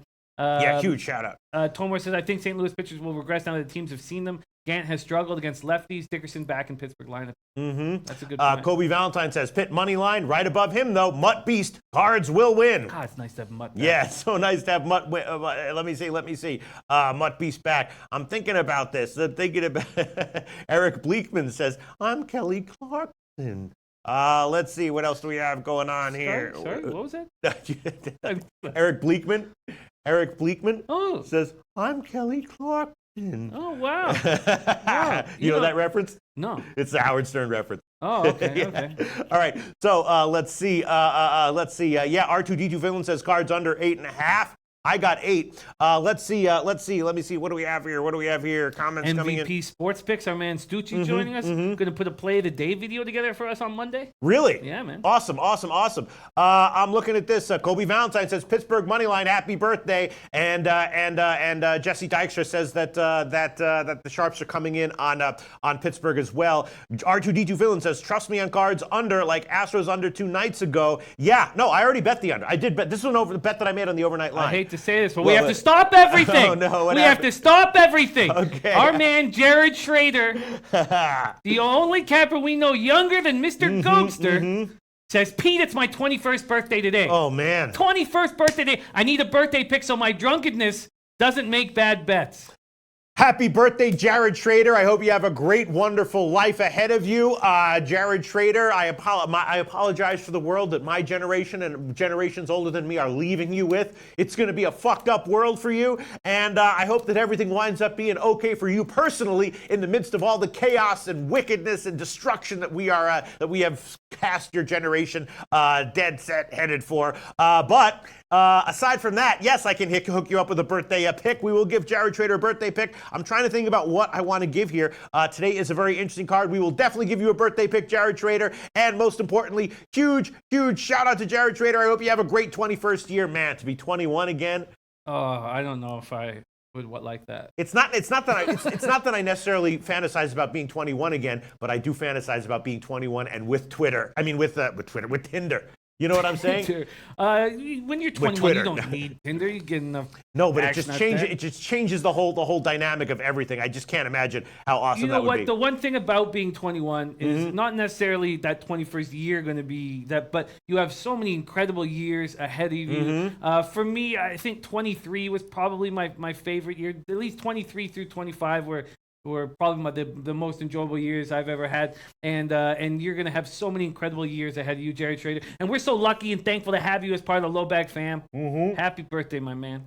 Huge shout out. Tomor says I think St. Louis pitchers will regress now that the teams have seen them. Gant has struggled against lefties. Dickerson back in Pittsburgh lineup. That's a good point. Kobe Valentine says Pitt money line right above him though. Mutt Beast Cards will win. God, it's nice to have Mutt back. Yeah, so nice to have Mutt. Let me see. Mutt Beast back. I'm thinking about this. Thinking about Eric Bleekman says I'm Kelly Clarkson. Let's see what else do we have going on here. Sorry, what was that? Eric Bleekman says I'm Kelly Clarkson. Oh, wow. You know that reference? No. It's the Howard Stern reference. Oh, okay, okay. All right, so let's see. R2D2 Finland says Cards under 8.5. I got 8. Let's see. Let me see. What do we have here? Comments coming in. MVP Sports Picks, our man Stucci joining us. Going to put a Play of the Day video together for us on Monday. Really? Yeah, man. Awesome. I'm looking at this. Kobe Valentine says Pittsburgh money line, happy birthday, and Jesse Dykstra says that the sharps are coming in on Pittsburgh as well. R2D2 Villain says trust me on cards under like Astros under 2 nights ago. Yeah, no, I already bet the under. I did bet. This was an bet that I made on the overnight line. I hate to say this, but we have to stop everything. Oh, no, we have to stop everything. Okay. Our man Jared Schrader, the only capper we know younger than Mr. Gobster, says, Pete, it's my 21st birthday today. Oh, man. 21st birthday day. I need a birthday pick so my drunkenness doesn't make bad bets. Happy birthday, Jared Schrader. I hope you have a great, wonderful life ahead of you. Jared Schrader, I apologize for the world that my generation and generations older than me are leaving you with. It's going to be a fucked up world for you, and I hope that everything winds up being okay for you personally in the midst of all the chaos and wickedness and destruction that we have cast your generation dead set headed for. But aside from that, yes, I can hook you up with a birthday pick. We will give Jared Schrader a birthday pick. I'm trying to think about what I want to give here. Today is a very interesting card. We will definitely give you a birthday pick, Jared Schrader. And most importantly, huge shout out to Jared Schrader. I hope you have a great 21st year. Man, to be 21 again. Oh, I don't know if I would like that. It's not that I necessarily fantasize about being 21 again, but I do fantasize about being 21 and with Twitter. I mean, with Tinder. You know what I'm saying? When you're 21, you don't need Tinder. You get enough. No, but it just changes the whole dynamic of everything. I just can't imagine how awesome that would be. The one thing about being 21 is not necessarily that 21st year going to be that, but you have so many incredible years ahead of you. For me, I think 23 was probably my favorite year. At least 23 through 25 were probably the most enjoyable years I've ever had. And you're going to have so many incredible years ahead of you, Jared Schrader. And we're so lucky and thankful to have you as part of the Lowback fam. Happy birthday, my man.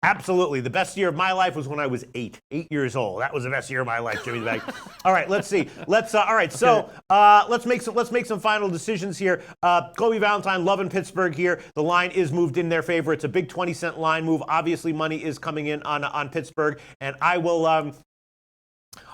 Absolutely. The best year of my life was when I was 8 years old. That was the best year of my life, Jimmy the Bag. All right, let's see. Let's make some final decisions here. Kobe Valentine loving Pittsburgh here. The line is moved in their favor. It's a big 20-cent line move. Obviously, money is coming in on Pittsburgh, and I will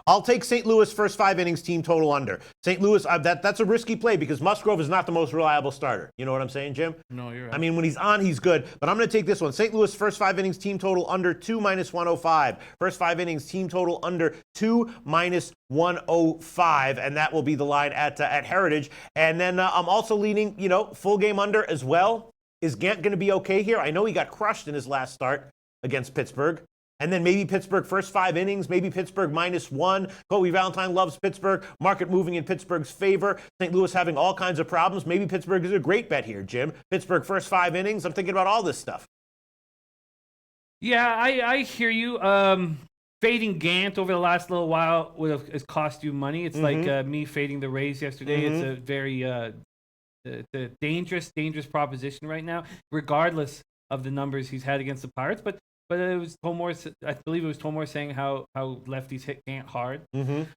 I'll take St. Louis first 5 innings team total under. St. Louis, that's a risky play because Musgrove is not the most reliable starter. You know what I'm saying, Jim? No, you're right. I mean, when he's on, he's good. But I'm going to take this one. St. Louis first 5 innings team total under 2 minus 105. First 5 innings team total under 2 minus 105. And that will be the line at Heritage. And then I'm also leaning, full game under as well. Is Gant going to be okay here? I know he got crushed in his last start against Pittsburgh. And then maybe Pittsburgh first 5 innings, maybe Pittsburgh -1. Kobe Valentine loves Pittsburgh. Market moving in Pittsburgh's favor. St. Louis having all kinds of problems. Maybe Pittsburgh is a great bet here, Jim. Pittsburgh first 5 innings. I'm thinking about all this stuff. Yeah, I hear you. Fading Gant over the last little while has cost you money. It's like me fading the Rays yesterday. It's a very it's a dangerous proposition right now, regardless of the numbers he's had against the Pirates. But it was Tomor. I believe it was Tomor saying how lefties hit Gant hard.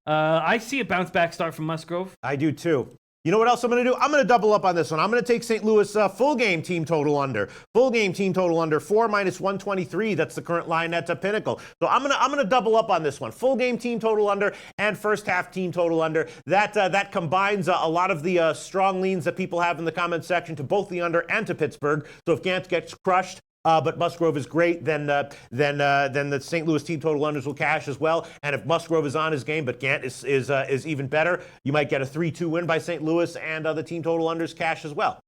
I see a bounce back start from Musgrove. I do too. You know what else I'm going to do? I'm going to double up on this one. I'm going to take St. Louis full game team total under. Full game team total under 4 minus 123. That's the current line at Pinnacle. So I'm going to double up on this one. Full game team total under and first half team total under. That combines a lot of the strong leans that people have in the comments section to both the under and to Pittsburgh. So if Gant gets crushed, but Musgrove is great, then the St. Louis team total unders will cash as well. And if Musgrove is on his game, but Gant is even better, you might get a 3-2 win by St. Louis, and the team total unders cash as well.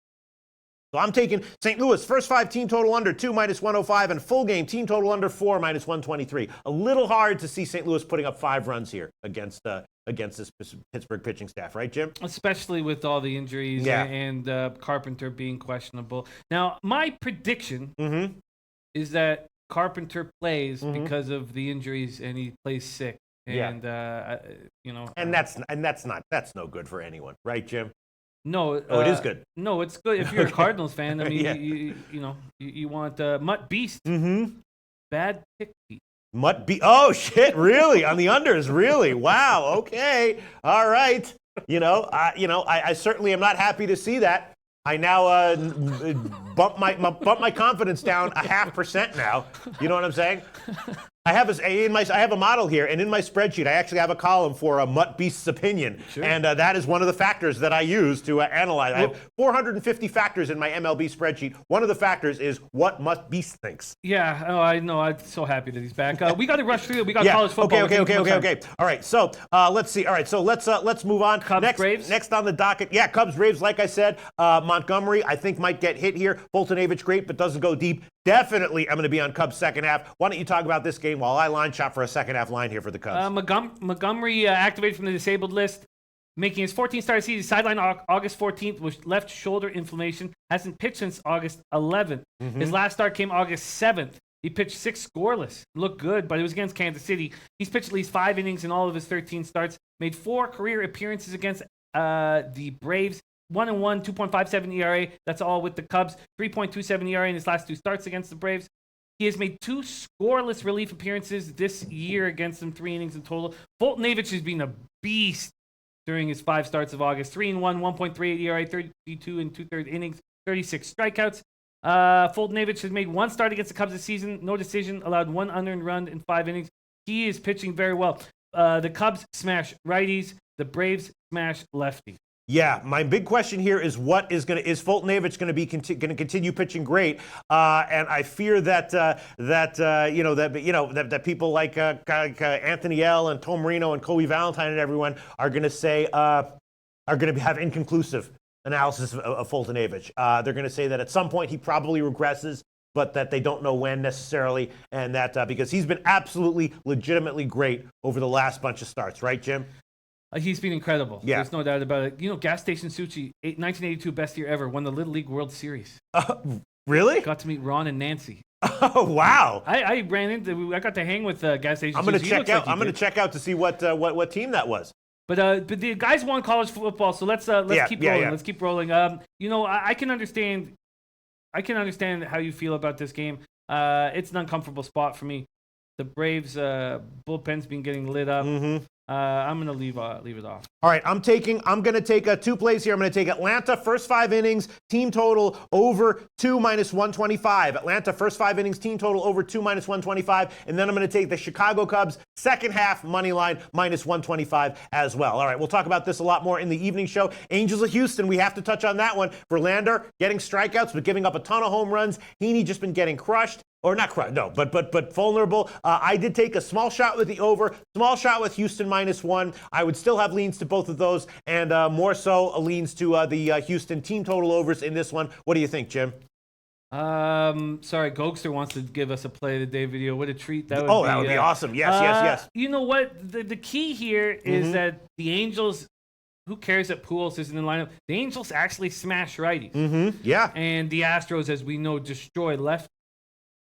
So I'm taking St. Louis first 5 team total under 2 minus 105 and full game team total under 4 minus 123. A little hard to see St. Louis putting up 5 runs here against this Pittsburgh pitching staff, right, Jim? Especially with all the injuries and Carpenter being questionable. Now, my prediction is that Carpenter plays because of the injuries and he plays sick. And and that's no good for anyone, right, Jim? No, it is good. No, it's good if you're a Cardinals fan. I mean, you want Mutt Beast. Bad pick. Mutt Beast. Oh shit! Really on the unders? Really? Wow. Okay. All right. I certainly am not happy to see that. I now bump my confidence down 0.5% now. You know what I'm saying? I have a model here, and in my spreadsheet, I actually have a column for a Mutt Beast's opinion, and that is one of the factors that I use to analyze. I have 450 factors in my MLB spreadsheet. One of the factors is what Mutt Beast thinks. Yeah, I know. I'm so happy that he's back. We got to rush through it. We got college football. Okay. All right, so let's see. All right, so let's move on. Cubs, Braves. Next on the docket, Cubs, Braves. Like I said, Montgomery, I think might get hit here. Fultonavich, great, but doesn't go deep. Definitely, I'm going to be on Cubs second half. Why don't you talk about this game while I line shop for a second half line here for the Cubs? Montgomery activated from the disabled list, making his 14th start season. Sidelined August 14th with left shoulder inflammation. Hasn't pitched since August 11th. His last start came August 7th. He pitched 6 scoreless. Looked good, but it was against Kansas City. He's pitched at least 5 innings in all of his 13 starts. Made 4 career appearances against the Braves. 1-1, 2.57 ERA. That's all with the Cubs. 3.27 ERA in his last 2 starts against the Braves. He has made 2 scoreless relief appearances this year against them, 3 innings in total. Fultonavich has been a beast during his 5 starts of August. 3-1, 1.38 ERA, 32 and 2/3 innings, 36 strikeouts. Fultonavich has made 1 start against the Cubs this season, no decision, allowed 1 unearned run in 5 innings. He is pitching very well. The Cubs smash righties. The Braves smash lefties. Yeah, my big question here is is Fultonavich going to be going to continue pitching great? And I fear that people like Anthony L. and Tom Marino and Kobe Valentine and everyone are going to say are going to have inconclusive analysis of Fultonavich. They're going to say that at some point he probably regresses, but that they don't know when necessarily, and that because he's been absolutely, legitimately great over the last bunch of starts, right, Jim? He's been incredible. Yeah. There's no doubt about it. You know, Gas Station Suchi, 1982 best year ever, won the Little League World Series. Really? Got to meet Ron and Nancy. Oh, wow. I got to hang with Gas Station Suchi. I'm going to check out. I'm going to check out to see what team that was. But the guys won college football, so let's keep rolling. Let's keep rolling. I can understand how you feel about this game. It's an uncomfortable spot for me. The Braves bullpen's been getting lit up. I'm going to leave it off. All right, I'm going to take 2 plays here. I'm going to take Atlanta first 5 innings, team total over 2 minus 125. Atlanta first 5 innings, team total over 2 minus 125. And then I'm going to take the Chicago Cubs second half money line minus 125 as well. All right, we'll talk about this a lot more in the evening show. Angels of Houston, we have to touch on that one. Verlander getting strikeouts, but giving up a ton of home runs. Heaney just been getting crushed. Or not crushed, no, but vulnerable. I did take a small shot with the over, small shot with Houston -1. I would still have leans to both of those, and more so leans to the Houston team total overs in this one. What do you think, Jim? Sorry, Gokster wants to give us a play of the day video. What a treat that would be. Oh, that would be awesome. Yes. You know what? The key here is that the Angels, who cares that Pujols isn't in the lineup? The Angels actually smash righties. Yeah. And the Astros, as we know, destroy left.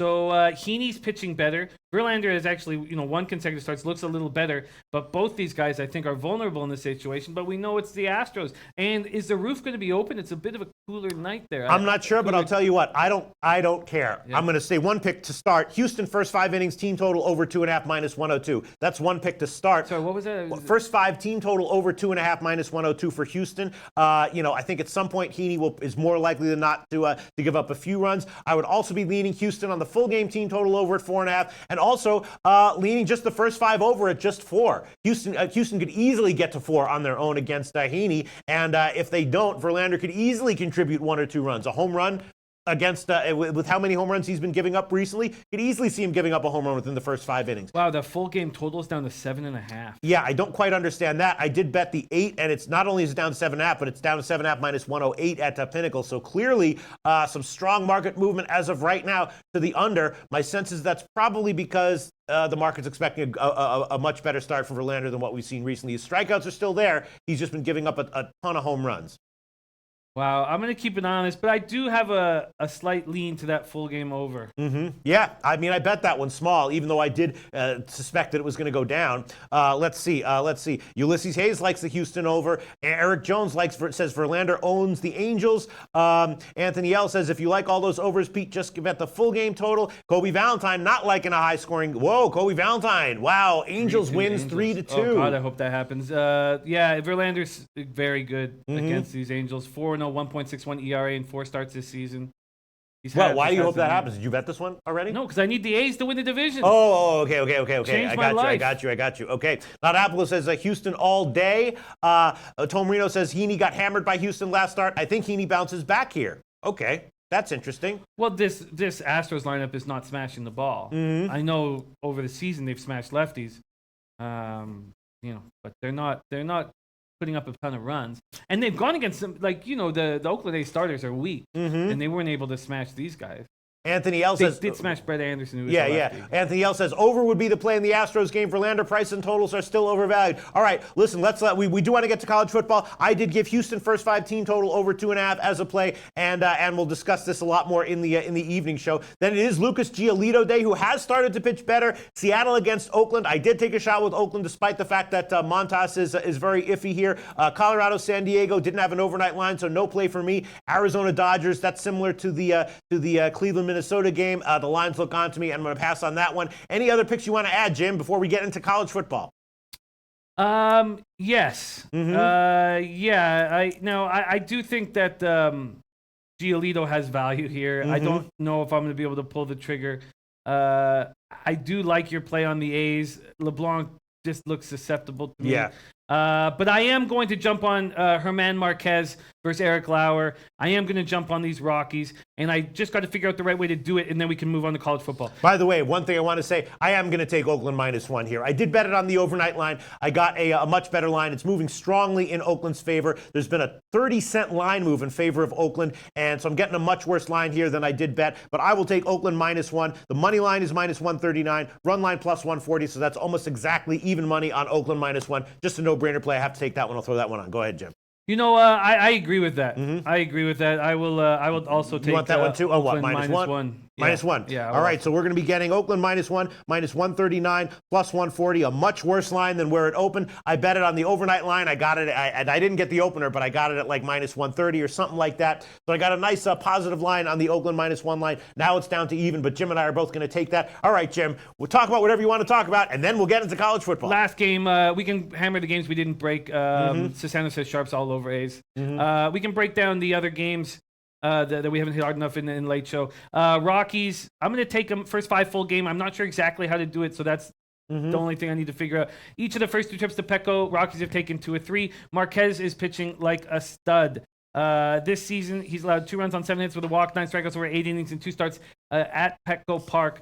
So Heaney's pitching better. Verlander has actually, 1 consecutive starts, looks a little better. But both these guys, I think, are vulnerable in this situation. But we know it's the Astros. And is the roof going to be open? It's a bit of a cooler night there. I'm not sure, but I'll tell you what. I don't care. Yeah. I'm going to say 1 pick to start. Houston first 5 innings, team total over 2.5 minus 102. That's 1 pick to start. Sorry, what was that? First 5 team total over 2.5 minus 102 for Houston. I think at some point Heaney is more likely than not to give up a few runs. I would also be leaning Houston on the full game team total over at 4.5, and also leaning just the first 5 over at just 4. Houston could easily get to 4 on their own against Heaney, and if they don't, Verlander could easily contribute 1 or 2 runs. A home run against with how many home runs he's been giving up recently, you could easily see him giving up a home run within the first 5 innings. Wow, the full game total is down to 7.5. Yeah, I don't quite understand that. I did bet the 8, and it's not only is it down to 7.5, but it's down to 7.5 minus 108 at Pinnacle. So clearly, some strong market movement as of right now to the under. My sense is that's probably because the market's expecting a much better start for Verlander than what we've seen recently. His strikeouts are still there. He's just been giving up a ton of home runs. Wow, I'm going to keep an eye on this, but I do have a slight lean to that full game over. Yeah, I mean, I bet that one small, even though I did suspect that it was going to go down. Let's see. Ulysses Hayes likes the Houston over. Eric Jones says Verlander owns the Angels. Anthony L says, if you like all those overs, Pete, just bet the full game total. Kobe Valentine not liking a high scoring. Whoa, Kobe Valentine. Wow, Angels wins 3-2. Oh, God, I hope that happens. Yeah, Verlander's very good against these Angels. 4-0 1.61 ERA in 4 starts this season. Well, why do you hope that happens? Did you bet this one already? No, because I need the A's to win the division. Okay. Changed my life. I got you. Okay. Loudapolo says Houston all day. Tom Marino says Heaney got hammered by Houston last start. I think Heaney bounces back here. Okay. That's interesting. Well, this Astros lineup is not smashing the ball. Mm-hmm. I know over the season they've smashed lefties, but they're not putting up a ton of runs. And they've gone against some, the Oakland A's starters are weak, and they weren't able to smash these guys. Anthony L says they did smash Brett Anderson. Who was Anthony L says over would be the play in the Astros game. Verlander, Price, and totals are still overvalued. All right, listen. We do want to get to college football. I did give Houston first 5 team total over 2.5 as a play, and we'll discuss this a lot more in the evening show. Then it is Lucas Giolito Day, who has started to pitch better. Seattle against Oakland. I did take a shot with Oakland, despite the fact that Montas is very iffy here. Colorado, San Diego didn't have an overnight line, so no play for me. Arizona Dodgers. That's similar to the Cleveland Minnesota game. The lines look on to me. I'm going to pass on that one. Any other picks you want to add, Jim, before we get into college football? Yes. Mm-hmm. I do think that Giolito has value here. Mm-hmm. I don't know if I'm going to be able to pull the trigger. I do like your play on the A's. LeBlanc just looks susceptible to me. Yeah. But I am going to jump on Herman Marquez versus Eric Lauer. I am going to jump on these Rockies, and I just got to figure out the right way to do it, and then we can move on to college football. By the way, one thing I want to say, I am going to take Oakland -1 here. I did bet it on the overnight line. I got a much better line. It's moving strongly in Oakland's favor. There's been a 30-cent line move in favor of Oakland, and so I'm getting a much worse line here than I did bet. But I will take Oakland -1. The money line is -139. Run line +140, so that's almost exactly even money on Oakland -1. Just a no-brainer play. I have to take that one. I'll throw that one on. Go ahead, Jim. I agree with that. Mm-hmm. I agree with that. I will also take. You want that one too? Oakland -1? -1. Yeah. All right, so we're going to be getting Oakland -1, -139, +140, a much worse line than where it opened. I bet it on the overnight line. I got it. I didn't get the opener, but I got it at like -130 or something like that. So I got a nice positive line on the Oakland -1 line. Now it's down to even, but Jim and I are both going to take that. All right, Jim, we'll talk about whatever you want to talk about, and then we'll get into college football. Last game, we can hammer the games we didn't break. Sasano says Sharps all over A's. We can break down the other games that we haven't hit hard enough in late show. Rockies, I'm going to take them first 5 full game. I'm not sure exactly how to do it, so that's the only thing I need to figure out. Each of the first 2 trips to Petco, Rockies have taken 2 or 3. Marquez is pitching like a stud. This season, he's allowed 2 runs on 7 hits with a walk, 9 strikeouts over 8 innings and 2 starts at Petco Park.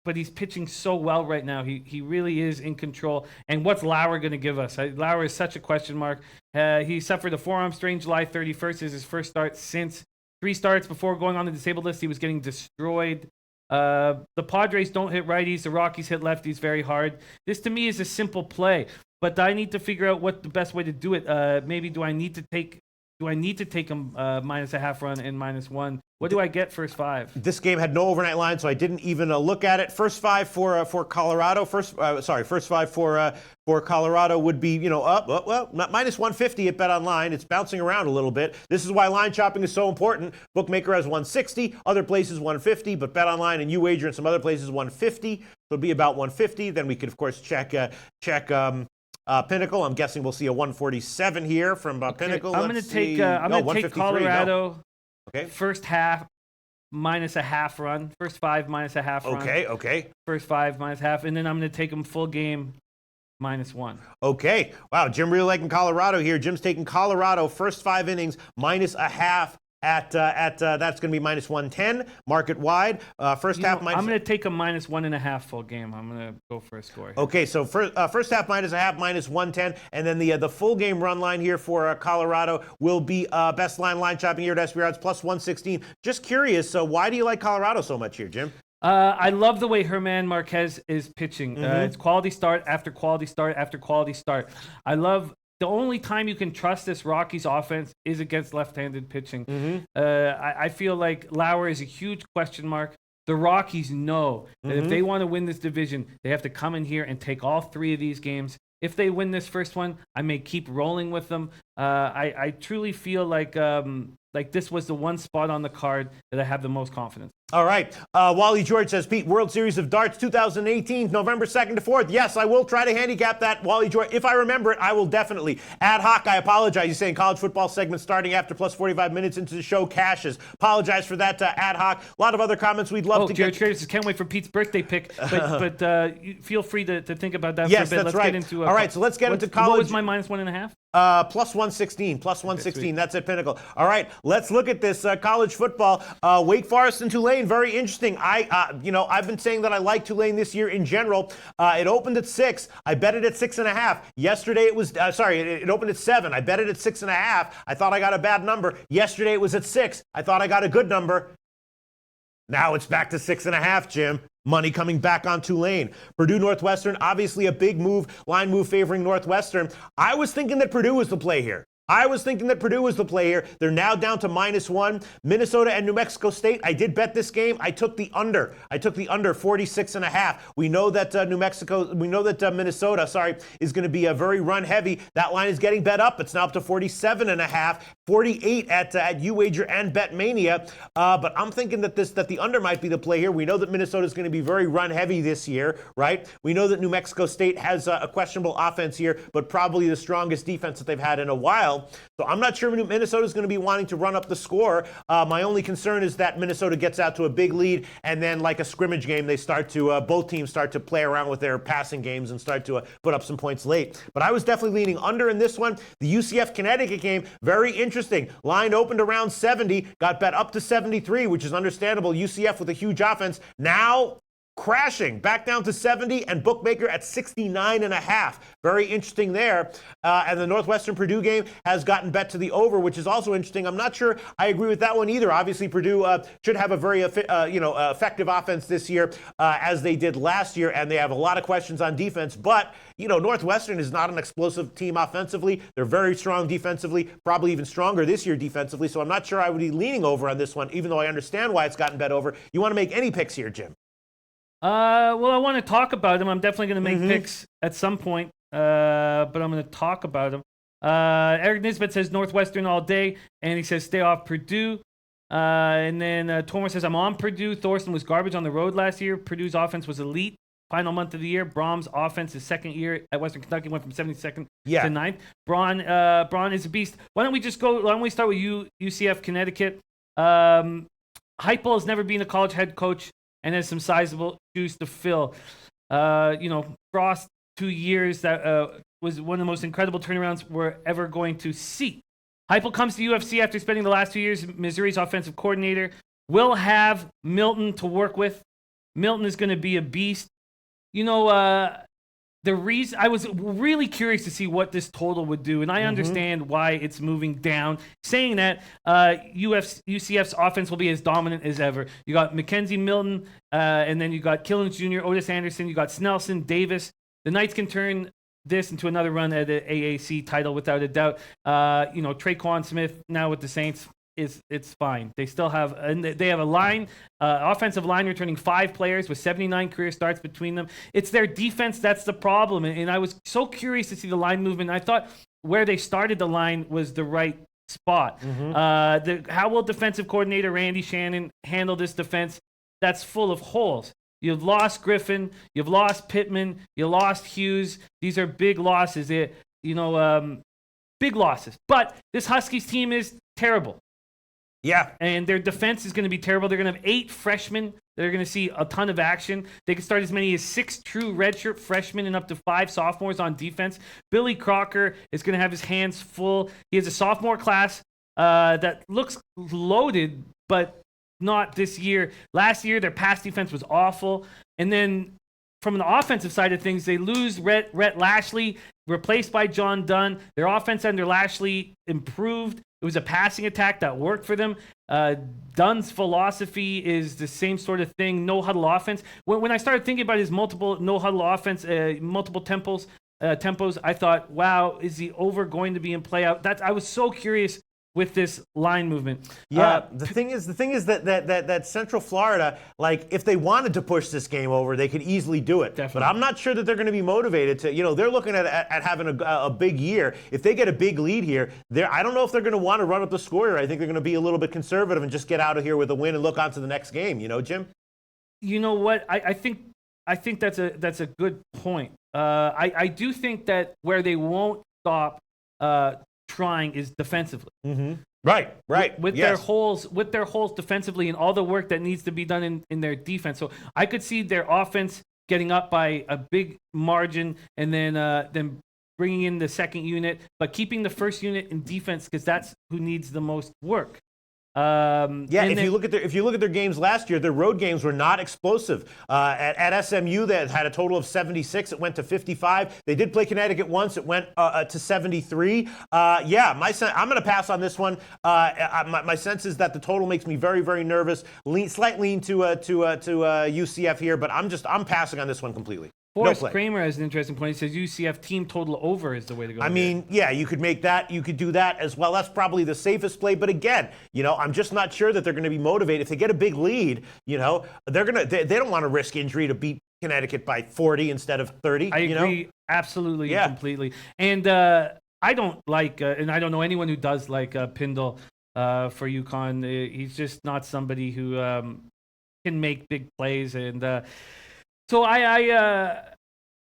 But he's pitching so well right now. He really is in control. And what's Lauer going to give us? Lauer is such a question mark. He suffered a forearm strain July 31st. Is his first start since 3 starts before going on the disabled list. He was getting destroyed. The Padres don't hit righties. The Rockies hit lefties very hard. This to me is a simple play, but I need to figure out what the best way to do it. Maybe do I need to take him -0.5 run and -1? What do I get first 5? This game had no overnight line, so I didn't even look at it. First 5 for Colorado. First 5 for Colorado would be -150 at Bet Online. It's bouncing around a little bit. This is why line shopping is so important. Bookmaker has 160, other places 150, but Bet Online and UWager and some other places 150. So it'd be about 150. Then we could of course check. Pinnacle. I'm guessing we'll see a 147 here from Pinnacle. I'm going to take Colorado. Okay. First half -0.5 run. First 5 -0.5 run. Okay. First 5 -0.5, and then I'm going to take them full game -1. Okay. Wow, Jim really liking Colorado here. Jim's taking Colorado first 5 innings -0.5. At that's going to be -110 market wide. First half minus. I'm going to take a -1.5 full game. I'm going to go for a score here. Okay, so first half -0.5 -110, and then the full game run line here for Colorado will be best line shopping here at SB Odds +116. Just curious, so why do you like Colorado so much here, Jim? I love the way Herman Marquez is pitching. It's quality start after quality start after quality start. I love. The only time you can trust this Rockies offense is against left-handed pitching. I feel like Lauer is a huge question mark. The Rockies know that if they want to win this division, they have to come in here and take all 3 of these games. If they win this first one, I may keep rolling with them. I truly feel like this was the one spot on the card that I have the most confidence. All right. Wally George says, Pete, World Series of Darts 2018, November 2nd to 4th. Yes, I will try to handicap that, Wally George. If I remember it, I will definitely. Ad hoc, I apologize. You're saying college football segment starting after plus 45 minutes into the show cashes. Apologize for that, Ad hoc. A lot of other comments we'd love to Jared get. Trader says, can't wait for Pete's birthday pick. But feel free to think about that Yes, for a bit. that's Let's right. get into All right, so let's get into college. What was my minus 1.5? Plus 116, plus 116. That's at Pinnacle. All right, let's look at this college football. Wake Forest and Tulane, very interesting. I've been saying that I like Tulane this year in general. It opened at 6. I bet it at 6.5. Yesterday it was it opened at 7. I bet it at 6.5. I thought I got a bad number. Yesterday it was at 6. I thought I got a good number. Now it's back to 6.5, Jim. Money coming back on Tulane. Purdue Northwestern, obviously a big move, line move favoring Northwestern. I was thinking that Purdue was the play here. They're now down to -1. Minnesota and New Mexico State. I did bet this game. I took the under. 46.5. We know that Minnesota, is going to be a very run heavy. That line is getting bet up. It's now up to 47.5, 48 at UWager and BetMania. But I'm thinking that the under might be the play here. We know that Minnesota is going to be very run heavy this year, right? We know that New Mexico State has a questionable offense here, but probably the strongest defense that they've had in a while. So I'm not sure Minnesota is going to be wanting to run up the score. My only concern is that Minnesota gets out to a big lead, and then like a scrimmage game, both teams start to play around with their passing games and start to put up some points late. But I was definitely leaning under in this one. The UCF Connecticut game, very interesting. Line opened around 70, got bet up to 73, which is understandable. UCF with a huge offense. Now crashing back down to 70, and bookmaker at 69.5. Very interesting there. And the Northwestern Purdue game has gotten bet to the over, which is also interesting. I'm not sure I agree with that one either. Obviously, Purdue should have a very effective offense this year, as they did last year, and they have a lot of questions on defense. But Northwestern is not an explosive team offensively. They're very strong defensively, probably even stronger this year defensively. So I'm not sure I would be leaning over on this one, even though I understand why it's gotten bet over. You want to make any picks here, Jim? Well, I want to talk about them. I'm definitely going to make picks at some point, but I'm going to talk about them. Eric Nisbet says Northwestern all day, and he says stay off Purdue. And then Tormer says I'm on Purdue. Thorson was garbage on the road last year. Purdue's offense was elite. Final month of the year. Brom's offense, his second year at Western Kentucky, went from 72nd to 9th. Braun is a beast. Why don't we start with UCF Connecticut? Heupel has never been a college head coach and has some sizable shoes to fill. Frost, 2 years, that was one of the most incredible turnarounds we're ever going to see. Heupel comes to UFC after spending the last 2 years Missouri's offensive coordinator. Will have Milton to work with. Milton is going to be a beast. The reason I was really curious to see what this total would do, and I understand why it's moving down, saying that UCF's offense will be as dominant as ever. You got Mackenzie Milton, and then you got Killens Jr., Otis Anderson, you got Snelson, Davis. The Knights can turn this into another run at the AAC title without a doubt. Traquan Smith now with the Saints. It's fine. They still have, and they have a line, offensive line returning 5 players with 79 career starts between them. It's their defense that's the problem. And I was so curious to see the line movement. I thought where they started the line was the right spot. How will defensive coordinator Randy Shannon handle this defense that's full of holes? You've lost Griffin, you've lost Pittman, you lost Hughes. These are big losses. Big losses. But this Huskies team is terrible. Yeah. And their defense is going to be terrible. They're going to have 8 freshmen that are going to see a ton of action. They can start as many as 6 true redshirt freshmen and up to 5 sophomores on defense. Billy Crocker is going to have his hands full. He has a sophomore class that looks loaded, but not this year. Last year, their pass defense was awful. And then from an offensive side of things, they lose Rhett Lashley, replaced by John Dunn. Their offense under Lashley improved. It was a passing attack that worked for them. Dunn's philosophy is the same sort of thing, no-huddle offense. When I started thinking about his multiple no-huddle offense, multiple tempos, I thought, wow, is the over going to be in play out? I was so curious with this line movement. Yeah, the thing is that Central Florida, like, if they wanted to push this game over, they could easily do it. Definitely. But I'm not sure that they're going to be motivated to. They're looking at having a big year. If they get a big lead here, I don't know if they're going to want to run up the score here. I think they're going to be a little bit conservative and just get out of here with a win and look on to the next game. Jim? You know what? I think that's a good point. I do think that where they won't stop trying is defensively. Mm-hmm. Right. With their holes defensively and all the work that needs to be done in their defense. So I could see their offense getting up by a big margin and then bringing in the second unit, but keeping the first unit in defense because that's who needs the most work. If you look at their games last year, their road games were not explosive. At SMU, they had a total of 76. It went to 55. They did play Connecticut once. It went to 73. I'm going to pass on this one. My sense is that the total makes me very, very nervous. Slight lean to UCF here, but I'm passing on this one completely. Forrest Kramer has an interesting point. He says UCF team total over is the way to go. I mean, yeah, you could make that. You could do that as well. That's probably the safest play. But again, I'm just not sure that they're going to be motivated. If they get a big lead, they don't want to risk injury to beat Connecticut by 40 instead of 30. I agree absolutely, completely. And I don't like, and I don't know anyone who does like Pindle for UConn. He's just not somebody who can make big plays and. So I'm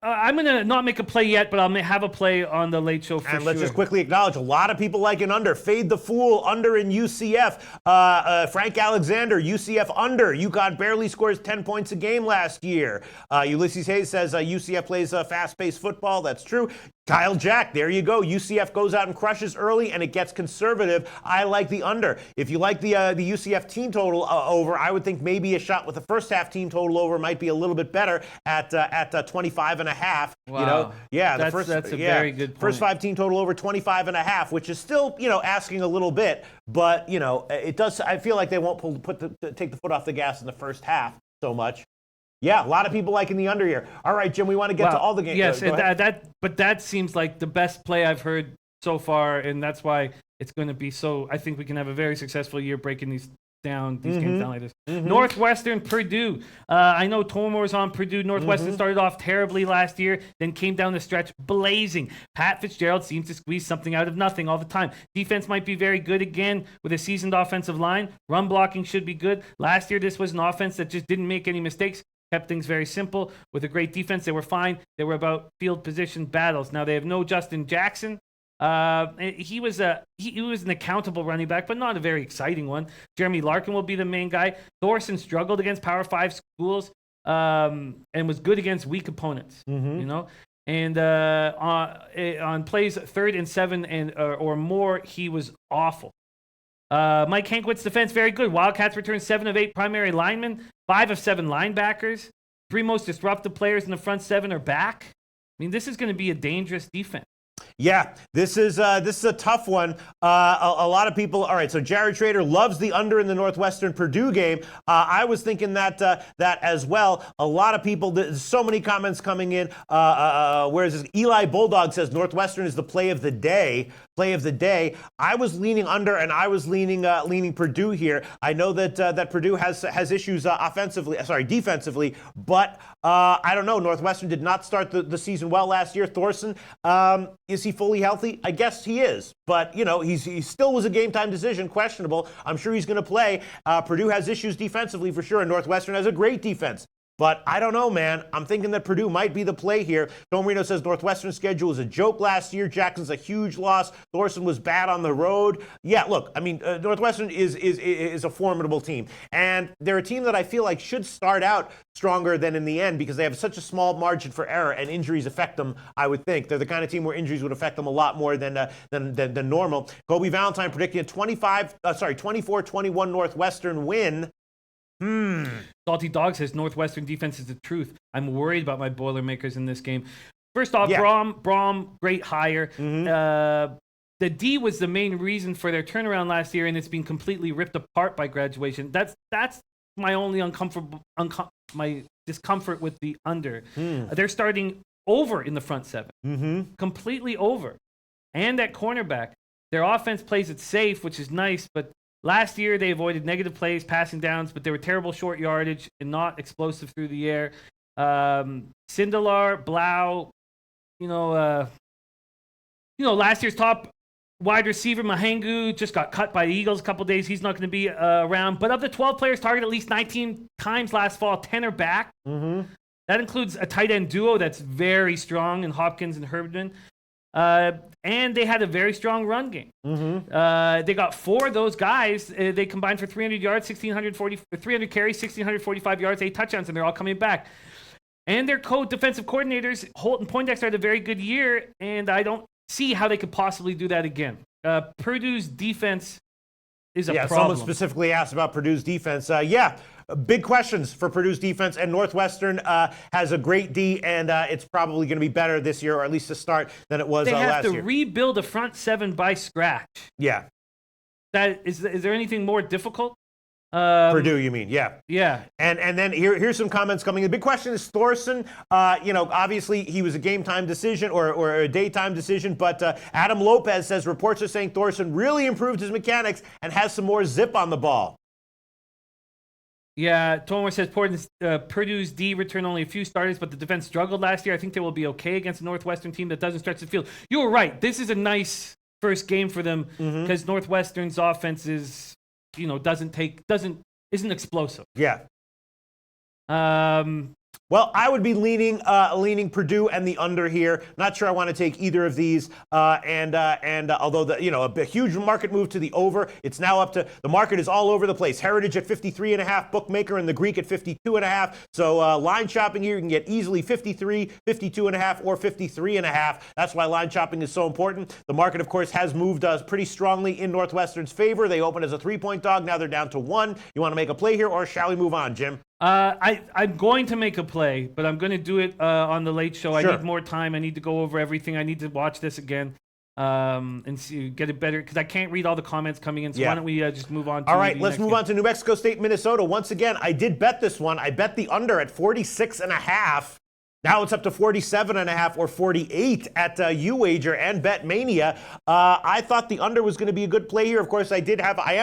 going to not make a play yet, but I'll have a play on the Late Show for sure. And let's just quickly acknowledge, a lot of people like an under. Fade the Fool, under in UCF. Frank Alexander, UCF under. UConn barely scores 10 points a game last year. Ulysses Hayes says UCF plays fast-paced football. That's true. Kyle Jack, there you go. UCF goes out and crushes early, and it gets conservative. I like the under. If you like the UCF team total over, I would think maybe a shot with the first half team total over might be a little bit better at 25.5. Wow. That's a very good point. First 5 team total over 25.5, which is still asking a little bit, but it does. I feel like they won't take the foot off the gas in the first half so much. Yeah, a lot of people liking the under here. All right, Jim, we want to get to all the games. Yes, but that seems like the best play I've heard so far, and that's why it's going to be so. I think we can have a very successful year breaking these games down like this. Mm-hmm. Northwestern, Purdue. I know Tomore's on Purdue. Northwestern started off terribly last year, then came down the stretch blazing. Pat Fitzgerald seems to squeeze something out of nothing all the time. Defense might be very good again with a seasoned offensive line. Run blocking should be good. Last year, this was an offense that just didn't make any mistakes. Kept things very simple. With a great defense, they were fine. They were about field position battles. Now they have no Justin Jackson. He was an accountable running back, but not a very exciting one. Jeremy Larkin will be the main guy. Thorson struggled against Power 5 schools and was good against weak opponents. And on plays 3rd and 7 or more, he was awful. Mike Hankwit's defense, very good. Wildcats returned 7 of 8 primary linemen, 5 of 7 linebackers. 3 most disruptive players in the front 7 are back. I mean, this is going to be a dangerous defense. Yeah, this is a tough one. A lot of people. All right, so Jared Schrader loves the under in the Northwestern Purdue game. I was thinking that as well. A lot of people. There's so many comments coming in. Whereas Eli Bulldog says Northwestern is the play of the day. I was leaning under, and I was leaning Purdue here. I know that Purdue has issues defensively, but I don't know. Northwestern did not start the season well last year. Thorson, is he fully healthy? I guess he is, but he still was a game time decision, questionable. I'm sure he's going to play. Purdue has issues defensively for sure, and Northwestern has a great defense. But I don't know, man. I'm thinking that Purdue might be the play here. Tom Marino says Northwestern's schedule was a joke last year. Jackson's a huge loss. Thorson was bad on the road. Yeah, look, I mean, Northwestern is a formidable team. And they're a team that I feel like should start out stronger than in the end because they have such a small margin for error and injuries affect them, I would think. They're the kind of team where injuries would affect them a lot more than normal. Kobe Valentine predicting a 24-21 Northwestern win. Salty Dog says Northwestern defense is the truth. I'm worried about my Boilermakers in this game. First off, Brom, great hire. The D was the main reason for their turnaround last year, and it's been completely ripped apart by graduation. That's my only my discomfort with the under. They're starting over in the front 7, completely over, and at cornerback. Their offense plays it safe, which is nice, but last year they avoided negative plays, passing downs, but they were terrible short yardage and not explosive through the air. Sindelar, Blau, last year's top wide receiver, Mahengu, just got cut by the Eagles a couple days. He's not going to be around. But of the 12 players targeted at least 19 times last fall, 10 are back. Mm-hmm. That includes a tight end duo that's very strong in Hopkins and Herdman. And they had a very strong run game. Mm-hmm. They got 4 of those guys. They combined for 300 yards, 300 carries, 1,645 yards, 8 touchdowns, and they're all coming back. And their defensive coordinators, Holt and Poindexter, had a very good year, and I don't see how they could possibly do that again. Purdue's defense is a problem. Someone specifically asked about Purdue's defense. Big questions for Purdue's defense, and Northwestern has a great D, and it's probably going to be better this year, or at least to start, than it was last year. They have to rebuild a front 7 by scratch. Yeah. Is there anything more difficult? Purdue, you mean? Yeah. Yeah. And then here's some comments coming. The big question is Thorson. Obviously he was a game time decision or a daytime decision, but Adam Lopez says reports are saying Thorson really improved his mechanics and has some more zip on the ball. Yeah, Tomar says Purdue's D returned only a few starters, but the defense struggled last year. I think they will be okay against a Northwestern team that doesn't stretch the field. You were right. This is a nice first game for them because Northwestern's offense is, isn't explosive. Yeah. Well, I would be leaning Purdue and the under here. Not sure I want to take either of these. And although a huge market move to the over, it's now up to the market is all over the place. Heritage at 53.5, bookmaker and the Greek at 52.5. So line shopping here, you can get easily 53, 52.5, or 53.5. That's why line shopping is so important. The market, of course, has moved pretty strongly in Northwestern's favor. They opened as a 3-point dog. Now they're down to 1. You want to make a play here, or shall we move on, Jim? I'm going to make a play, but I'm going to do it on the late show. Sure. I need more time. I need to go over everything. I need to watch this again and get it better because I can't read all the comments coming in. So why don't we just move on to all right, let's move on to New Mexico State, Minnesota. Once again, I did bet this one. I bet the under at 46.5. Now it's up to 47.5 or 48 at UWager and BetMania. I thought the under was going to be a good play here. Of course, I am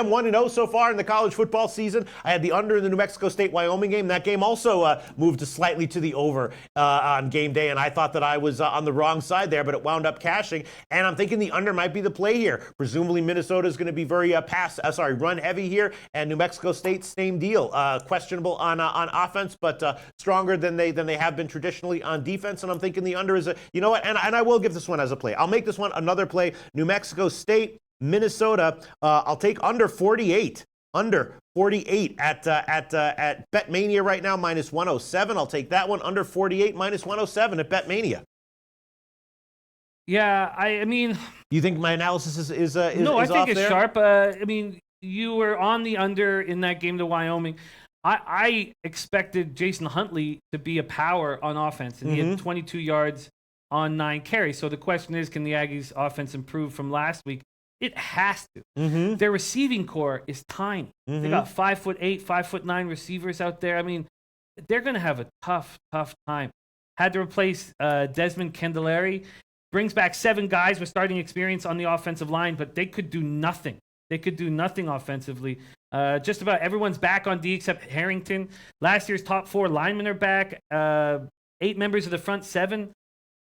1-0 so far in the college football season. I had the under in the New Mexico State-Wyoming game. That game also moved slightly to the over on game day, and I thought that I was on the wrong side there, but it wound up cashing. And I'm thinking the under might be the play here. Presumably, Minnesota is going to be very run heavy here, and New Mexico State, same deal. Questionable on offense, but stronger than they have been traditionally on defense, and I'm thinking the under is and I will give this one as a play. I'll make this one another play. New Mexico State, Minnesota. I'll take under 48. Under 48 at BetMania right now, minus 107. I'll take that one. Under 48, minus 107 at BetMania. Yeah, I mean. You think my analysis is no? I think it's there? sharp. You were on the under in that game to Wyoming. I expected Jason Huntley to be a power on offense, and he had 22 yards on 9 carries. So the question is, can the Aggies' offense improve from last week? It has to. Their receiving core is tiny. They got 5'8", 5'9" receivers out there. I mean, they're going to have a tough time. Had to replace Desmond Candelaire. Brings back 7 guys with starting experience on the offensive line, but they could do nothing. They could do nothing offensively. Just about everyone's back on D except Harrington. Last year's top 4 linemen are back. 8 members of the front 7.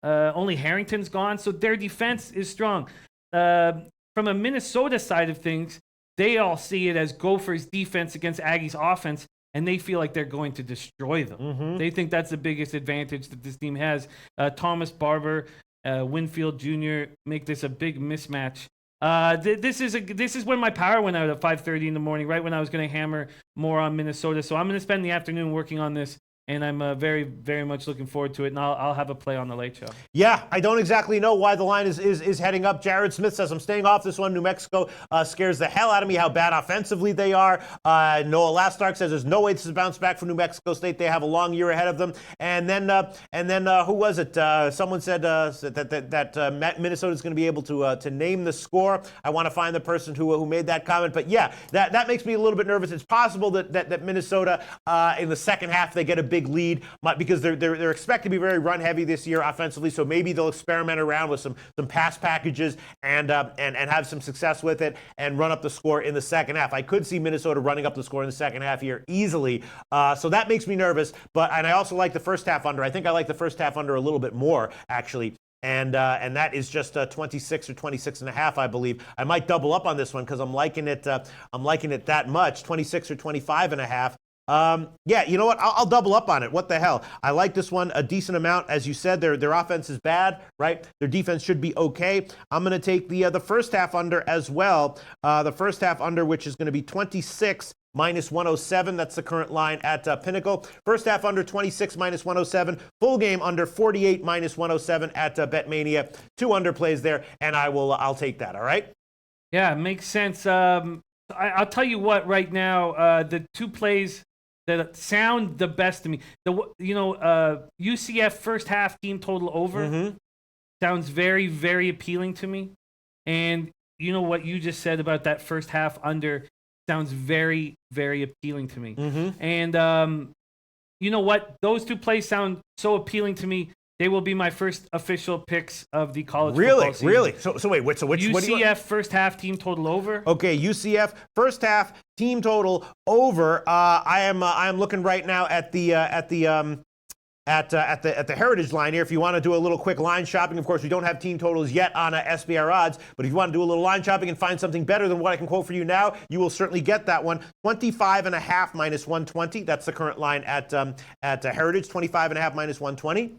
Only Harrington's gone. So their defense is strong. From a Minnesota side of things, they all see it as Gophers' defense against Aggies' offense, and they feel like they're going to destroy them. They think that's the biggest advantage that this team has. Thomas Barber, Winfield Jr. make this a big mismatch. This is when my power went out at 5:30 in the morning, right when I was going to hammer more on Minnesota. So I'm going to spend the afternoon working on this, and I'm very, very much looking forward to it. And I'll have a play on the late show. Yeah, I don't exactly know why the line is heading up. Jared Smith says, I'm staying off this one. New Mexico scares the hell out of me how bad offensively they are. Noah Lastark says there's no way this is a bounce back for New Mexico State. They have a long year ahead of them. And then who was it? Someone said that Minnesota is going to be able to name the score. I want to find the person who made that comment. But yeah, that makes me a little bit nervous. It's possible that Minnesota in the second half they get a big lead because they're expected to be very run heavy this year offensively. So maybe they'll experiment around with some pass packages and have some success with it and run up the score in the second half. I could see Minnesota running up the score in the second half here easily. So that makes me nervous. And I also like the first half under. I think I like the first half under a little bit more actually. And that is just 26 or 26 and a half, I believe. I might double up on this one because I'm liking it that much, 26 or 25 and a half. Yeah, you know what? I'll double up on it. What the hell? I like this one a decent amount. As you said, their offense is bad, right? Their defense should be okay. I'm going to take the first half under as well. The first half under, which is going to be 26 minus 107. That's the current line at Pinnacle. First half under 26 minus 107. Full game under 48 minus 107 at BetMania. 2 underplays there, and I'll take that. All right. Yeah, makes sense. I'll tell you what. Right now, the 2 plays that sound the best to me. UCF first half team total over sounds very, very appealing to me. And you know what you just said about that first half under sounds very, very appealing to me. And you know what? Those 2 plays sound so appealing to me. They will be my first official picks of the college football season. Really? So wait, which UCF first half team total over. Okay, UCF first half team total over. I am looking right now at the Heritage line here. If you want to do a little quick line shopping, of course, we don't have team totals yet on SBR odds, but if you want to do a little line shopping and find something better than what I can quote for you now, you will certainly get that one. 25 and a half minus 120. That's the current line at Heritage. 25 and a half minus 120.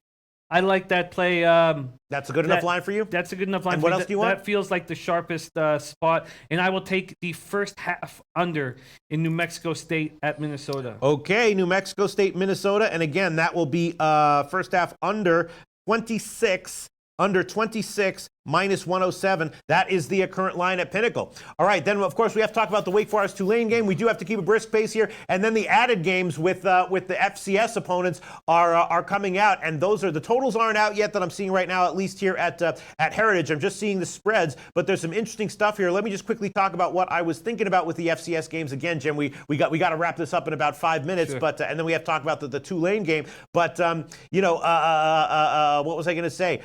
I like that play. That's a good enough line for you? That's a good enough line. And what else do you want? That feels like the sharpest spot. And I will take the first half under in New Mexico State at Minnesota. Okay, New Mexico State, Minnesota. And again, that will be first half under 26. Under 26 minus 107. That is the current line at Pinnacle. All right, then, of course, we have to talk about the Wake Forest Tulane game. We do have to keep a brisk pace here. And then the added games with the FCS opponents are coming out. And the totals aren't out yet that I'm seeing right now, at least here at Heritage. I'm just seeing the spreads, but there's some interesting stuff here. Let me just quickly talk about what I was thinking about with the FCS games. Again, Jim, we got to wrap this up in about 5 minutes, sure. But and then we have to talk about the Tulane game. But, what was I going to say?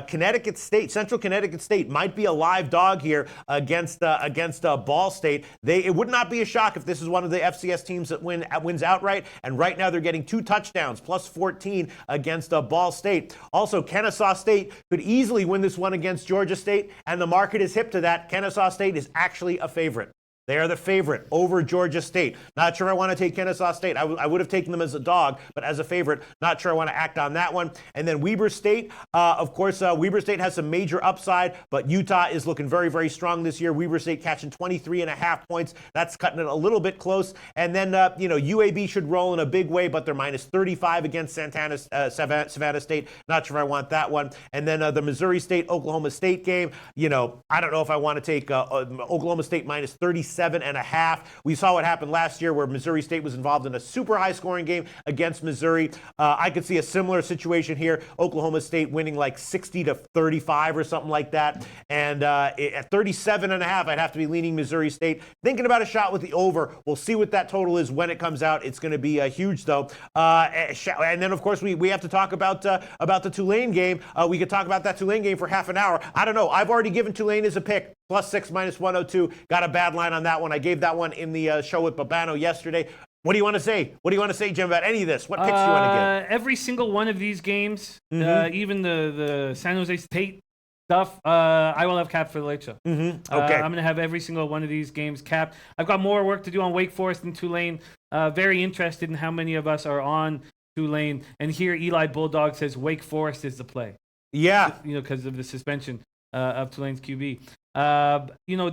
Connecticut State, Central Connecticut State might be a live dog here against Ball State. It would not be a shock if this is one of the FCS teams that wins outright. And right now they're getting 2 touchdowns, plus 14 against Ball State. Also, Kennesaw State could easily win this one against Georgia State, and the market is hip to that. Kennesaw State is actually a favorite. They are the favorite over Georgia State. Not sure I want to take Kennesaw State. I would have taken them as a dog, but as a favorite, not sure I want to act on that one. And then Weber State, of course, Weber State has some major upside, but Utah is looking very, very strong this year. Weber State catching 23.5 points. That's cutting it a little bit close. And then, UAB should roll in a big way, but they're minus 35 against Savannah State. Not sure if I want that one. And then the Missouri State-Oklahoma State game, I don't know if I want to take Oklahoma State minus 37.5. We saw what happened last year where Missouri State was involved in a super high scoring game against Missouri. I could see a similar situation here. Oklahoma State winning like 60-35 or something like that. And at 37.5, I'd have to be leaning Missouri State. Thinking about a shot with the over. We'll see what that total is when it comes out. It's going to be huge though. And then of course we have to talk about the Tulane game. We could talk about that Tulane game for half an hour. I don't know. I've already given Tulane as a pick. +6 minus 102. Got a bad line on that one. I gave that one in the show with Babano yesterday. What do you want to say? What do you want to say, Jim, about any of this? What picks do you want to give? Every single one of these games, even the San Jose State stuff, I will have capped for the late show. Okay. I'm going to have every single one of these games capped. I've got more work to do on Wake Forest and Tulane. Very interested in how many of us are on Tulane. And here Eli Bulldog says Wake Forest is the play. Yeah. Because of the suspension of Tulane's QB.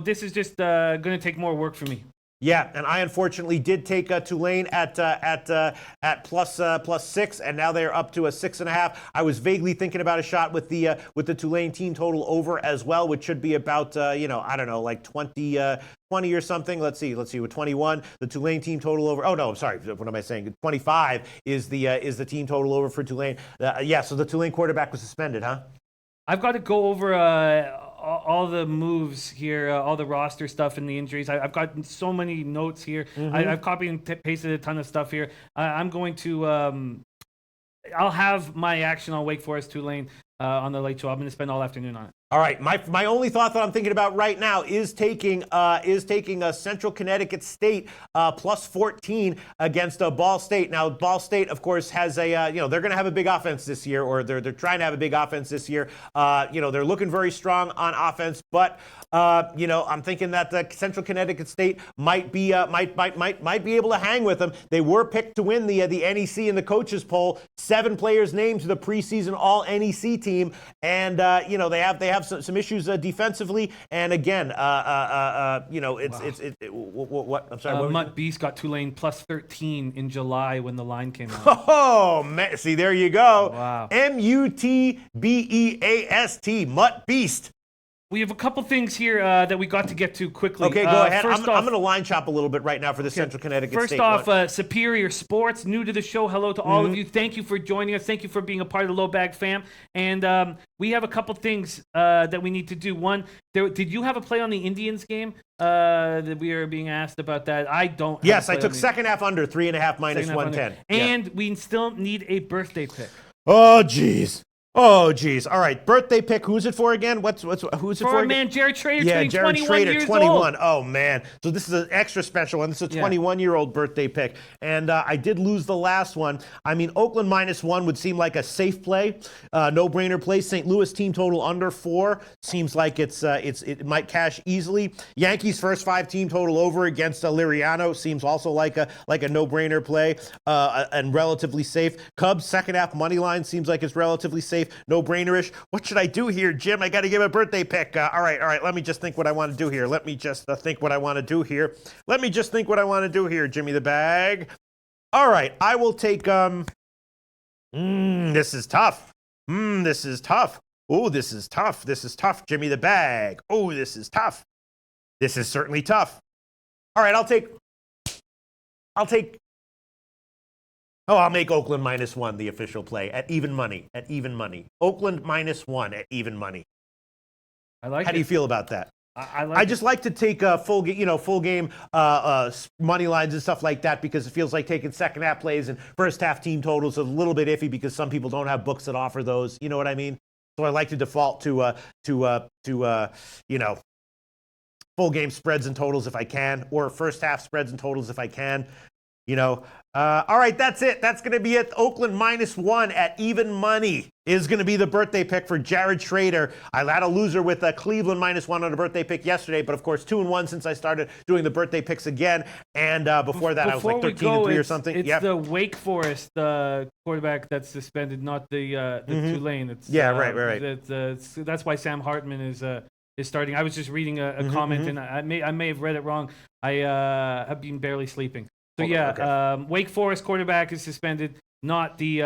This is just going to take more work for me. Yeah, and I unfortunately did take Tulane at +6, and now they're up to a 6.5. I was vaguely thinking about a shot with the Tulane team total over as well, which should be about I don't know, like 20 or something. Let's see, with 21, the Tulane team total over. Oh no, I'm sorry. What am I saying? 25 is the team total over for Tulane. So the Tulane quarterback was suspended, huh? I've got to go over all the moves here, all the roster stuff and the injuries. I've got so many notes here. I've copied and pasted a ton of stuff here. I'm going to. I'll have my action on Wake Forest Tulane on the late show. I'm going to spend all afternoon on it. All right, my only thought that I'm thinking about right now is taking a Central Connecticut State plus 14 against Ball State. Now, Ball State, of course, has a they're going to have a big offense this year, or they're trying to have a big offense this year. They're looking very strong on offense, but I'm thinking that the Central Connecticut State might be able to hang with them. They were picked to win the NEC in the coaches poll. 7 players named to the preseason All NEC team, and they have some issues defensively, and again, what? I'm sorry. Mutt Beast got Tulane plus 13 in July when the line came out. Oh, man. See, there you go. Wow. Mutbeast, Mutt Beast. We have a couple things here that we got to get to quickly. Okay, go ahead. I'm First going to line chop a little bit right now for the Central Connecticut First State off, one. Superior Sports, new to the show. Hello to all of you. Thank you for joining us. Thank you for being a part of the Low Bag fam. And we have a couple things that we need to do. One, did you have a play on the Indians game? That we are being asked about that. I don't. Yes, I took second half under 3.5 minus 110. And we still need a birthday pick. Oh, jeez. All right, birthday pick. Who's it for again? Who's it for? For our man Jared Schrader, Jared 21 Schrader, years 21. old. Oh man! So this is an extra special one. This is a 21-year-old birthday pick, and I did lose the last one. I mean, Oakland -1 would seem like a safe play, no-brainer play. St. Louis team total under 4 seems like it might cash easily. Yankees first 5 team total over against Liriano seems also like a no-brainer play and relatively safe. Cubs second half money line seems like it's relatively safe. No-brainerish. What should I do here, Jim? I got to give a birthday pick. All right. Let me just think what I want to do here. Jimmy the Bag. All right. I will take. This is tough. Oh, this is tough. Jimmy the Bag. Oh, this is tough. This is certainly tough. All right. I'll make Oakland -1 the official play at even money. Oakland -1 at even money. How do you feel about that? I just like to take full game money lines and stuff like that because it feels like taking second half plays and first half team totals is a little bit iffy because some people don't have books that offer those. You know what I mean? So I like to default to full game spreads and totals if I can, or first half spreads and totals if I can. All right, that's it. That's going to be it. Oakland -1 at even money is going to be the birthday pick for Jared Schrader. I had a loser with Cleveland -1 on a birthday pick yesterday, but of course 2-1 since I started doing the birthday picks again. And before that, I was like 13-3 or something. It's the Wake Forest quarterback that's suspended, not the Tulane. It's, right. That's why Sam Hartman is starting. I was just reading a comment, and I may have read it wrong. I have been barely sleeping. So Wake Forest quarterback is suspended, not the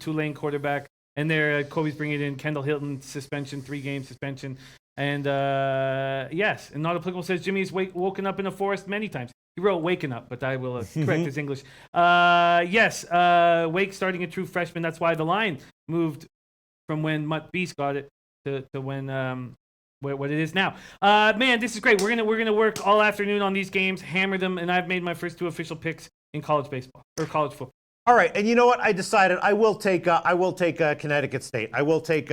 Tulane quarterback. And there, Kobe's bringing it in. Kendall Hilton suspension, 3-game suspension, and yes, and not applicable says Jimmy has woken up in a forest many times. He wrote "waking up," but I will correct his English. Yes, Wake starting a true freshman. That's why the line moved from when Mutt Beast got it to when. What it is now. Man, this is great. We're gonna work all afternoon on these games, hammer them, and I've made my first 2 official picks in college baseball or college football. All right, and you know what? I decided I will take Connecticut State. I will take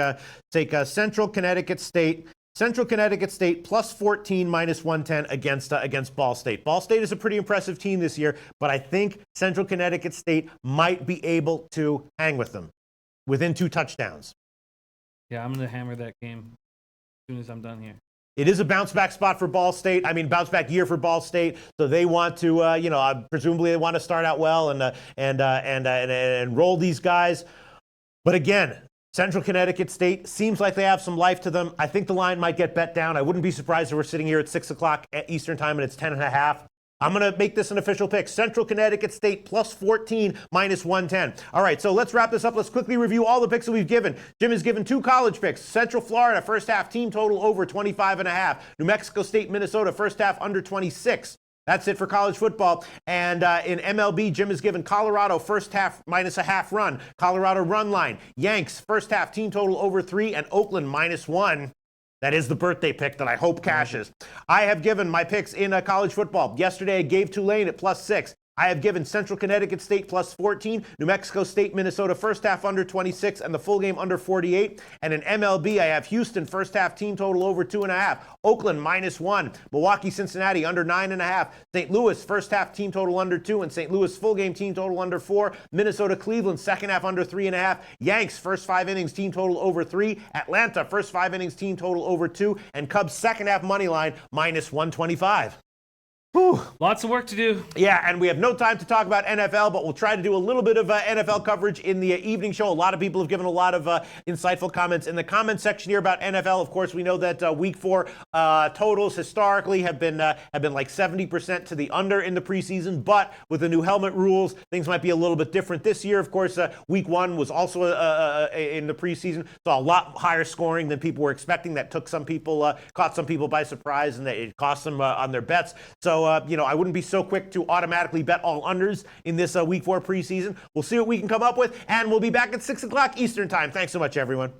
Central Connecticut State. Central Connecticut State plus 14 -110 against Ball State. Ball State is a pretty impressive team this year, but I think Central Connecticut State might be able to hang with them within 2 touchdowns. Yeah, I'm gonna hammer that game as soon as I'm done here. It is a bounce back spot for Ball State. I mean, bounce back year for Ball State. So they want to, presumably they want to start out well and roll these guys. But again, Central Connecticut State seems like they have some life to them. I think the line might get bet down. I wouldn't be surprised if we're sitting here at 6 o'clock Eastern time and it's 10.5. I'm going to make this an official pick. Central Connecticut State plus 14 -110. All right, so let's wrap this up. Let's quickly review all the picks that we've given. Jim has given 2 college picks. Central Florida, first half team total over 25.5. New Mexico State, Minnesota, first half under 26. That's it for college football. And in MLB, Jim has given Colorado first half -0.5 run. Colorado run line. Yanks, first half team total over 3, and Oakland -1. That is the birthday pick that I hope cashes. I have given my picks in college football. Yesterday, I gave Tulane at +6. I have given Central Connecticut State +14, New Mexico State, Minnesota first half under 26, and the full game under 48. And in MLB, I have Houston first half team total over 2.5, Oakland -1, Milwaukee, Cincinnati under 9.5, St. Louis first half team total under 2, and St. Louis full game team total under 4, Minnesota, Cleveland second half under 3.5, Yanks first 5 innings team total over 3, Atlanta first 5 innings team total over 2, and Cubs second half money line -125. Whew. Lots of work to do. Yeah, and we have no time to talk about NFL, but we'll try to do a little bit of NFL coverage in the evening show. A lot of people have given a lot of insightful comments in the comment section here about NFL. Of course, we know that Week 4 totals historically have been like 70% to the under in the preseason, but with the new helmet rules, things might be a little bit different this year. Of course, Week 1 was also in the preseason, so a lot higher scoring than people were expecting. That took some people, caught some people by surprise, and that it cost them on their bets. So, I wouldn't be so quick to automatically bet all unders in this Week 4 preseason. We'll see what we can come up with, and we'll be back at 6 o'clock Eastern time. Thanks so much, everyone.